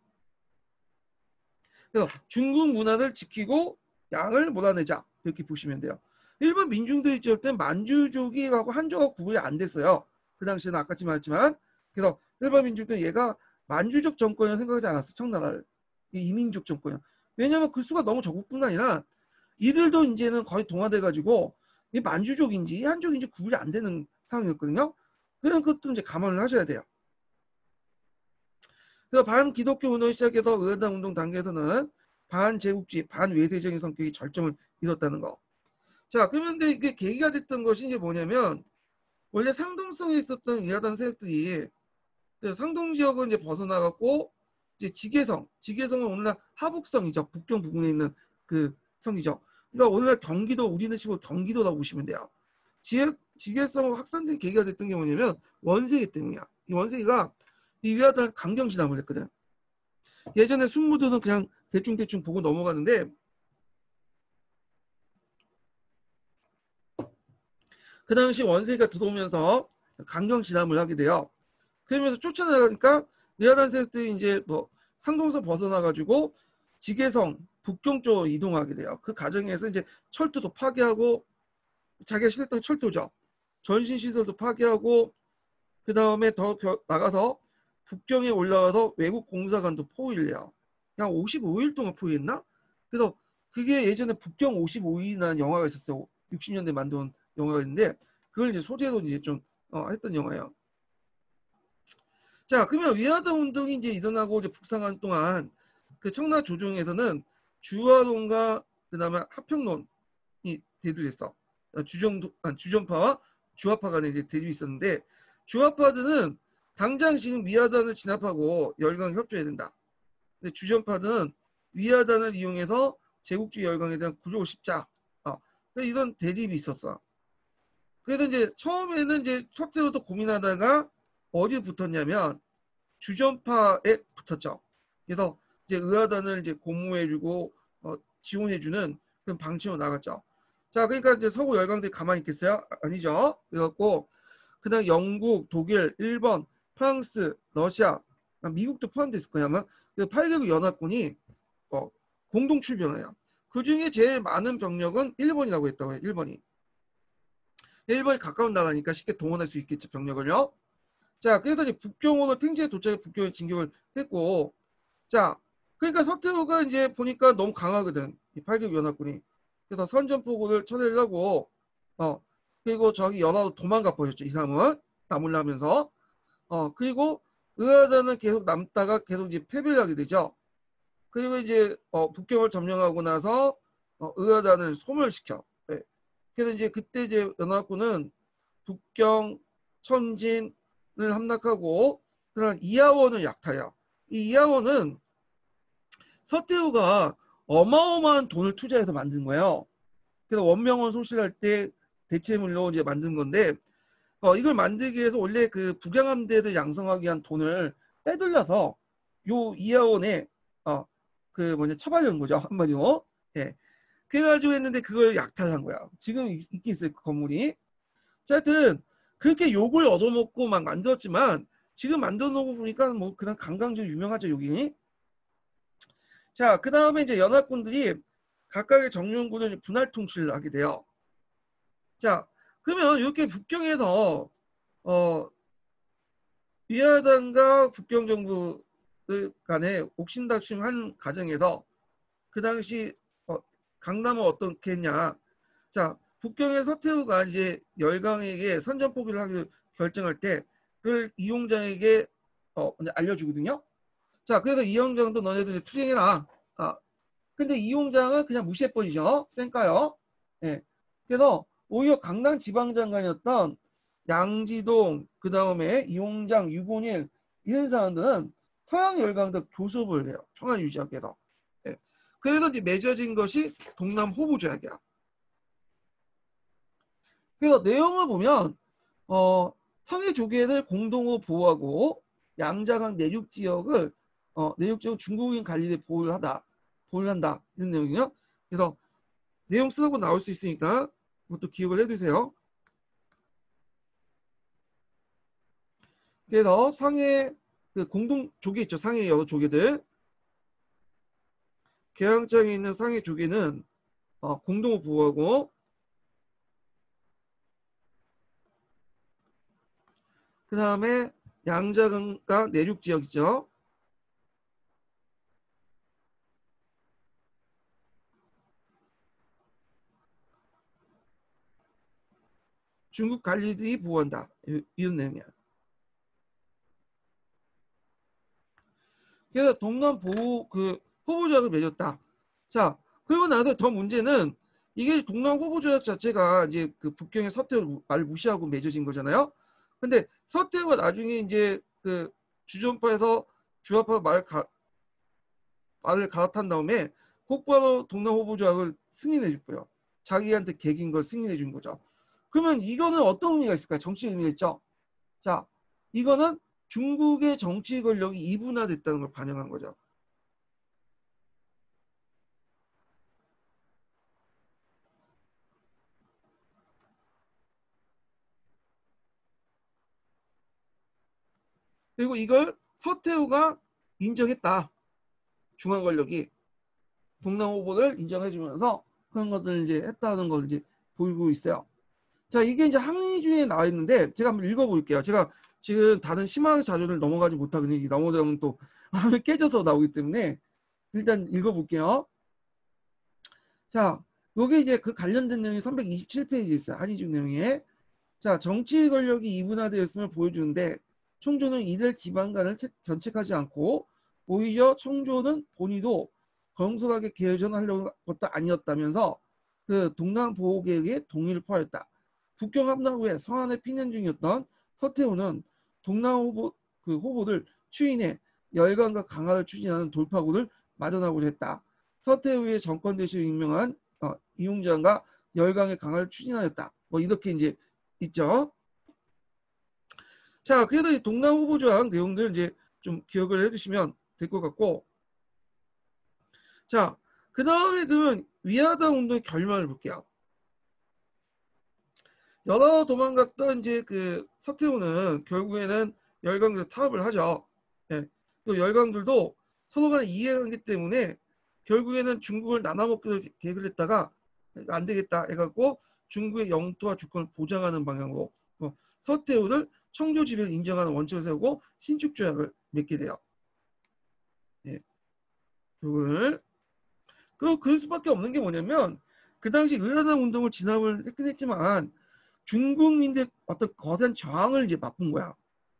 그래서 중국 문화를 지키고 양을 몰아내자 이렇게 보시면 돼요. 일본 민중들이 있을 때 만주족이라고 한족하고 구분이 안 됐어요. 그 당시에는 아까 말했지만. 그래서 일반 민족들은 얘가 만주족 정권이라고 생각하지 않았어. 청나라를. 이민족 정권이야. 왜냐하면 그 수가 너무 적을뿐 아니라 이들도 이제는 거의 동화돼가지고 이 만주족인지 이 한족인지 구분이 안 되는 상황이었거든요. 그런 것도 이제 감안을 하셔야 돼요. 그래서 반기독교 운동이 시작해서 의회당 운동 단계에서는 반제국주의, 반외세적인 성격이 절정을 이뤘다는 거. 자, 그러면 근데 이게 계기가 됐던 것이 이제 뭐냐면 원래 상동성에 있었던 위화단 세력들이 상동 지역을 이제 벗어나갖고 이제 지계성은 오늘날 하북성이죠. 북경 부근에 있는 그 성이죠. 그러니까 오늘날 경기도 우리는 식으로 경기도라고 보시면 돼요. 지계성 확산된 계기가 됐던 게 뭐냐면 원세기 때문이야. 이 원세기가 이 위화단 강경 진압을 했거든. 예전에 순무도는 그냥 대충 보고 넘어가는데 그 당시 원세기가 들어오면서 강경 진압을 하게 돼요. 그러면서 쫓아나가니까 위화단 세력들이 이제 뭐 상동선 벗어나가지고 지계성 북경 쪽으로 이동하게 돼요. 그 과정에서 이제 철도도 파괴하고 자기가 싫었던 철도죠. 전신 시설도 파괴하고 그 다음에 더 나가서 북경에 올라가서 외국 공사관도 포위해요. 그냥 55일 동안 포위했나? 그래서 그게 예전에 북경 55일이라는 영화가 있었어요. 60년대 만든 영화가 있는데 그걸 이제 소재로 이제 좀 했던 영화예요. 자, 그러면 위화단 운동이 이제 일어나고 이제 북상한 동안 그 청나 조정에서는 주화론과 그다음에 합평론이 대두됐어. 주전파와 주화파 간에 이제 대립이 있었는데 주화파들은 당장 지금 위화단을 진압하고 열강 협조해야 된다. 근데 주전파들은 위화단을 이용해서 제국주의 열강에 대한 구조를 씹자. 이런 대립이 있었어. 그래서 이제 처음에는 이제 협조도 고민하다가 어디에 붙었냐면 주전파에 붙었죠. 그래서 이제 의화단을 이제 고무해주고 지원해주는 그런 방침으로 나갔죠. 자, 그러니까 이제 서구 열강들이 가만히 있겠어요? 아니죠. 그래갖고 그다음 영국, 독일, 일본, 프랑스, 러시아, 미국도 포함됐을 거야 아마. 그 8개국 연합군이 공동 출병해요. 그 중에 제일 많은 병력은 일본이라고 했다고 해요. 일본이 가까운 나라니까 쉽게 동원할 수 있겠죠, 병력을요. 자, 그래서 이제 북경으로 탱지에 도착해 북경에 진격을 했고, 자, 그러니까 서태후가 이제 보니까 너무 강하거든, 이 8개국 연합군이. 그래서 선전포고를 쳐내려고 그리고 저기 연합으로 도망가 버렸죠. 이 사람은 나몰라면서. 그리고 의하단은 계속 남다가 계속 이제 패배를 하게 되죠. 그리고 이제 북경을 점령하고 나서 의하단을 소멸시켜. 네. 그래서 이제 그때 이제 연합군은 북경, 천진을 함락하고 그런 이하원을 약타해요. 이 이하원은 서태후가 어마어마한 돈을 투자해서 만든 거예요. 그래서 원명원 소실할 때 대체물로 이제 만든 건데 이걸 만들기 위해서 원래 그 북양함대를 양성하기 위한 돈을 빼돌려서 요 이하원에 그 처발한 거죠, 한마디로. 예. 그래가지고 했는데 그걸 약탈한 거야. 지금 있긴 있어요, 그 건물이. 자, 하여튼 그렇게 욕을 얻어먹고 막 만들었지만 지금 만들어 놓고 보니까 뭐 그냥 관광지로 유명하죠, 여기. 자, 그 다음에 이제 연합군들이 각각의 정령군을 분할 통치를 하게 돼요. 자, 그러면 이렇게 북경에서 위화단과 북경정부 간에 옥신각신한 과정에서 그 당시 강남은 어떻게 했냐. 자, 북경의 서태후가 이제 열강에게 선전포기를 하기로 결정할 때 그걸 이용장에게 알려주거든요. 자, 그래서 이용장도 너네들 투쟁해라. 근데 이용장은 그냥 무시해버리죠. 쌩까요. 예. 그래서 오히려 강남 지방장관이었던 양지동, 그 다음에 이용장, 유곤일 이런 사람들은 서양 열강들 교섭을 해요. 평화 유지하기 위해서. 예. 그래서 이제 맺어진 것이 동남 호부 조약이야. 그래서 내용을 보면 상해 조개를 공동으로 보호하고 양자강 내륙 지역을 중국인 관리에 보호를 한다 이런 내용이요. 그래서 내용 쓰고 나올 수 있으니까 그것도 기억을 해두세요. 그래서 상해 그 공동 조개 있죠. 상해 여러 조개들. 개항장에 있는 상해 조개는 공동으로 보호하고 그 다음에 양자강가 내륙 지역이죠. 중국 관리들이 보호한다. 이런 내용이야. 그래서 동남 보호 후보조약을 맺었다. 자, 그리고 나서 더 문제는 이게 동남 후보조약 자체가 이제 그 북경의 서태후 말 무시하고 맺어진 거잖아요. 근데 서태후가 나중에 이제 그 주전파에서 주화파 말을 갈아탄 다음에 곧바로 동남 후보조약을 승인해 줬고요. 자기한테 개긴 걸 승인해 준 거죠. 그러면 이거는 어떤 의미가 있을까요? 정치 의미가 있죠. 자, 이거는 중국의 정치 권력이 이분화됐다는 걸 반영한 거죠. 그리고 이걸 서태후가 인정했다. 중앙 권력이 동남 후보를 인정해주면서 그런 것들을 이제 했다는 걸 이제 보이고 있어요. 자, 이게 이제 항의주에 나와 있는데 제가 한번 읽어볼게요. 제가 지금 다른 심화 자료를 넘어가지 못하거든요. 넘어가면 또 화면이 깨져서 나오기 때문에 일단 읽어볼게요. 자, 여기 이제 그 관련된 내용이 327페이지에 있어요. 한의주 내용에. 자, 정치 권력이 이분화되었음을 보여주는데 총조는 이들 지방간을 견책하지 않고 오히려 총조는 본의도 건설하게 개전하려는 것도 아니었다면서 그 동남 보호 계획에 동의를 표했다. 북경 함락 후에 서안에 피난 중이었던 서태후는 동남 후보를 추인해 열강과 강화를 추진하는 돌파구를 마련하고자 했다. 서태후의 정권 대신에 임명한 이용장과 열강의 강화를 추진하였다. 뭐 이렇게 이제 있죠. 자, 그래도 이 동남 후보조약 내용들 이제 좀 기억을 해두시면 될 것 같고, 자, 그 다음에 그러면 위하다 운동의 결말을 볼게요. 여러 도망갔던 이제 그 서태후는 결국에는 열강들 타협을 하죠. 예. 또 열강들도 서로 간에 이해관계 때문에 결국에는 중국을 나눠먹기로 계획을 했다가 안 되겠다 해갖고 중국의 영토와 주권을 보장하는 방향으로 서태후를 청조 지배를 인정하는 원칙을 세우고 신축조약을 맺게 돼요. 예. 그걸 그럴 수밖에 없는 게 뭐냐면 그 당시 의라당 운동을 진압을 했긴 했지만 중국민들 어떤 거대한 저항을 이제 맛본 거야.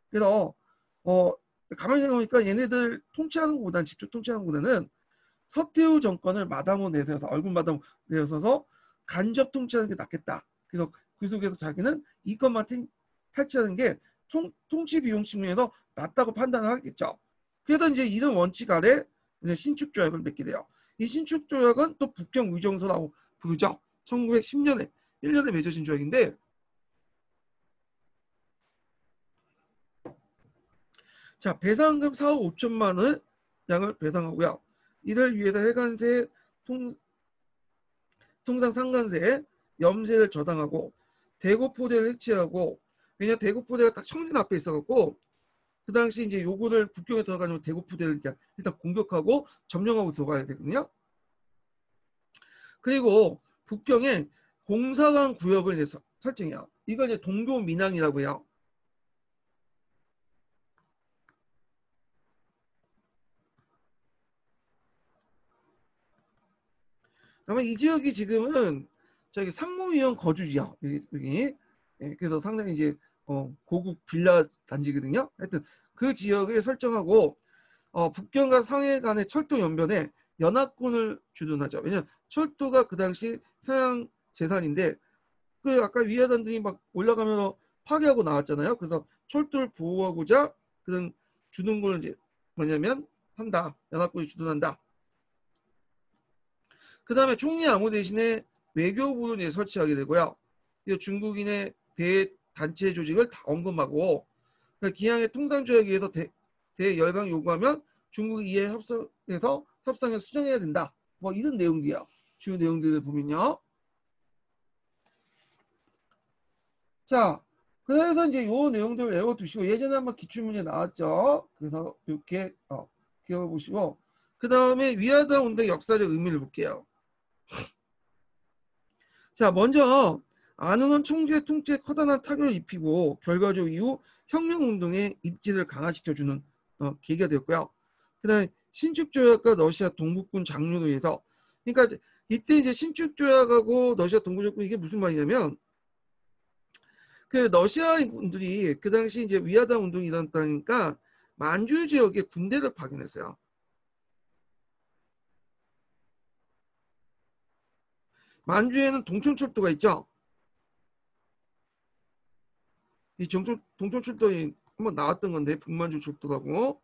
그래서 가만히 생각해보니까 얘네들 통치하는 것보다는 직접 통치하는 것보다는 서태후 정권을 마담으로 내세워서 얼굴 마담 내세워서 간접 통치하는 게 낫겠다. 그래서 그 속에서 자기는 이것만 탈취하는 게 통치 비용 측면에서 낫다고 판단을 하겠죠. 그래서 이제 이런 원칙 아래 신축조약을 맺게 돼요. 이 신축조약은 또 북경 의정서라고 부르죠. 1910년에 1년에 맺어진 조약인데 자, 배상금 4억 5천만 원 양을 배상하고요. 이를 위해서 해관세, 통상 상관세, 염세를 저당하고 대구포대를 해체하고 왜냐 대구포대가 딱 청진 앞에 있어갖고 그 당시 이제 요거를 북경에 들어가면 대구포대를 일단 공격하고 점령하고 들어가야 되거든요. 그리고 북경에 공사관 구역을 이제 설정해요. 이걸 이제 동교민항이라고 해요. 아마 이 지역이 지금은 저기 상무위원 거주지역 여기 그래서 상당히 이제 고급 빌라 단지거든요. 하여튼 그 지역을 설정하고 북경과 상해 간의 철도 연변에 연합군을 주둔하죠. 왜냐하면 철도가 그 당시 서양 재산인데 그 아까 위화단들이 막 올라가면서 파괴하고 나왔잖아요. 그래서 철도를 보호하고자 그런 주둔군을 이제 뭐냐면 한다. 연합군이 주둔한다. 그 다음에 총리 아무 대신에 외교부를 이제 설치하게 되고요. 중국인의 배 단체 조직을 다 언급하고 그러니까 기항의 통상조약에 의해서 대열강 요구하면 중국이 이에 협상해서 협상에 수정해야 된다. 뭐 이런 내용들이야. 주요 내용들을 보면요. 자, 그래서 이제 요 내용들을 외워두시고 예전에 한번 기출문제 나왔죠. 그래서 이렇게 기억해보시고 그 다음에 위하다 운동의 역사적 의미를 볼게요. 자, 먼저 안흥은 총주의 통치에 커다란 타격을 입히고 결과적 이후 혁명운동의 입지를 강화시켜주는 계기가 되었고요. 그다음에 신축조약과 러시아 동북군 장려로 인해서, 그러니까 이때 이제 신축조약하고 러시아 동부족군, 이게 무슨 말이냐면 그 러시아군들이 그 당시 이제 위하당 운동이 일어났다니까 만주 지역에 군대를 파견했어요. 만주에는 동천철도가 있죠. 이 동천철도에 한번 나왔던 건데, 북만주 철도라고.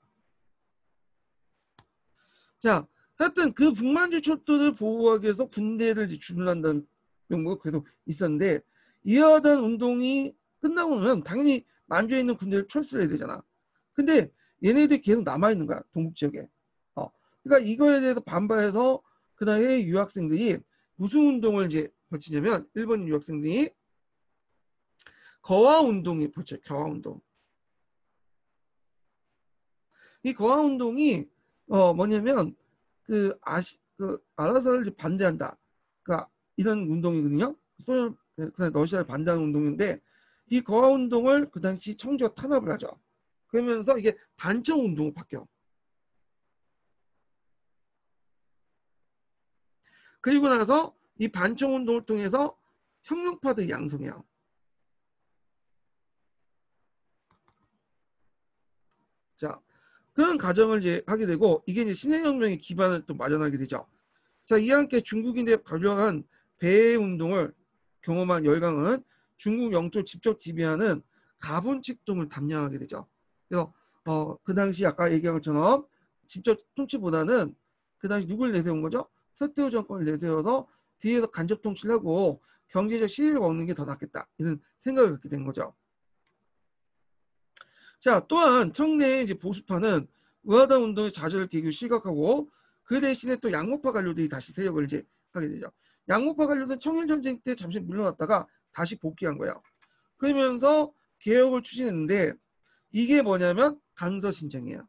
자, 하여튼 그 북만주 철도를 보호하기 위해서 군대를 주둔한다는 명목이 계속 있었는데, 이하단 운동이 끝나고 나면 당연히 만주에 있는 군대를 철수해야 되잖아. 근데 얘네들이 계속 남아있는 거야, 동북 지역에. 그러니까 이거에 대해서 반발해서 그 당시에 유학생들이 무슨 운동을 이제 벌치냐면, 일본 유학생들이 거화 운동이 벌쳐요. 거화 운동. 이 거화 운동이 뭐냐면 그 아라사를 반대한다. 그러니까 이런 운동이거든요. 소련, 러시아를 반대하는 운동인데, 이 거화 운동을 그 당시 청주가 탄압을 하죠. 그러면서 이게 반청 운동으로 바뀌어. 그리고 나서 이 반청 운동을 통해서 혁명파들이 양성해요. 자, 그런 과정을 이제 하게 되고, 이게 이제 신해혁명의 기반을 또 마련하게 되죠. 자, 이와 함께 중국인의 발병한 배해 운동을 경험한 열강은 중국 영토를 직접 지배하는 가분칙동을 담당하게 되죠. 그래서 그 당시 아까 얘기한 것처럼 직접 통치보다는 그 당시 누굴 내세운 거죠? 서태후 정권을 내세워서 뒤에서 간접 통치를 하고 경제적 시위를 얻는 게 더 낫겠다, 이런 생각을 갖게 된 거죠. 자, 또한 청내의 이제 보수파는 의하당 운동의 좌절을 계기로 시각하고, 그 대신에 또 양목파 관료들이 다시 세력을 이제 하게 되죠. 양목파 관료는 청일전쟁 때 잠시 물러났다가 다시 복귀한 거예요. 그러면서 개혁을 추진했는데, 이게 뭐냐면 강서신정이에요.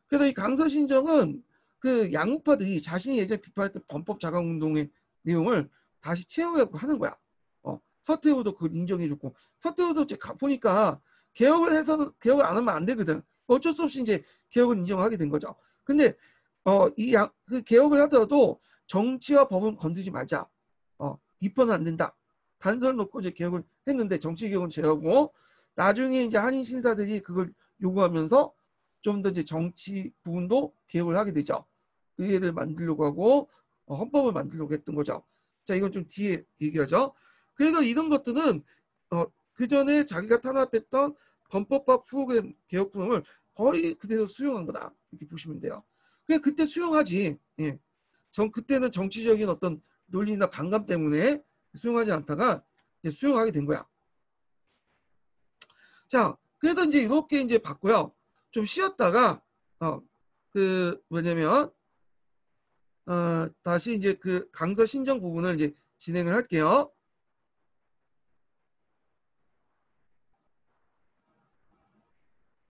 그래서 이 강서신정은 그 양목파들이 자신이 예전에 비판했던 범법 자강운동의 내용을 다시 채용하고 하는 거야. 서태후도 그걸 인정해줬고, 서태후도 이제 보니까 개혁을 해서 개혁을 안 하면 안 되거든. 어쩔 수 없이 이제 개혁을 인정하게 된 거죠. 근데 그 개혁을 하더라도 정치와 법은 건드리지 말자. 입헌은 안 된다. 단서를 놓고 이제 개혁을 했는데, 정치 개혁은 제하고, 나중에 이제 한인 신사들이 그걸 요구하면서 좀 더 이제 정치 부분도 개혁을 하게 되죠. 의회를 만들려고 하고 헌법을 만들려고 했던 거죠. 자, 이건 좀 뒤에 얘기하죠. 그래서 이런 것들은 그 전에 자기가 탄압했던 범법과 프로그램 개혁 프로그램을 거의 그대로 수용한 거다, 이렇게 보시면 돼요. 그냥 그때 수용하지. 예. 그때는 정치적인 어떤 논리나 반감 때문에 수용하지 않다가 수용하게 된 거야. 자, 그래서 이제 이렇게 이제 봤고요. 좀 쉬었다가 그 뭐냐면 다시 이제 그 강서 신정 부분을 이제 진행을 할게요.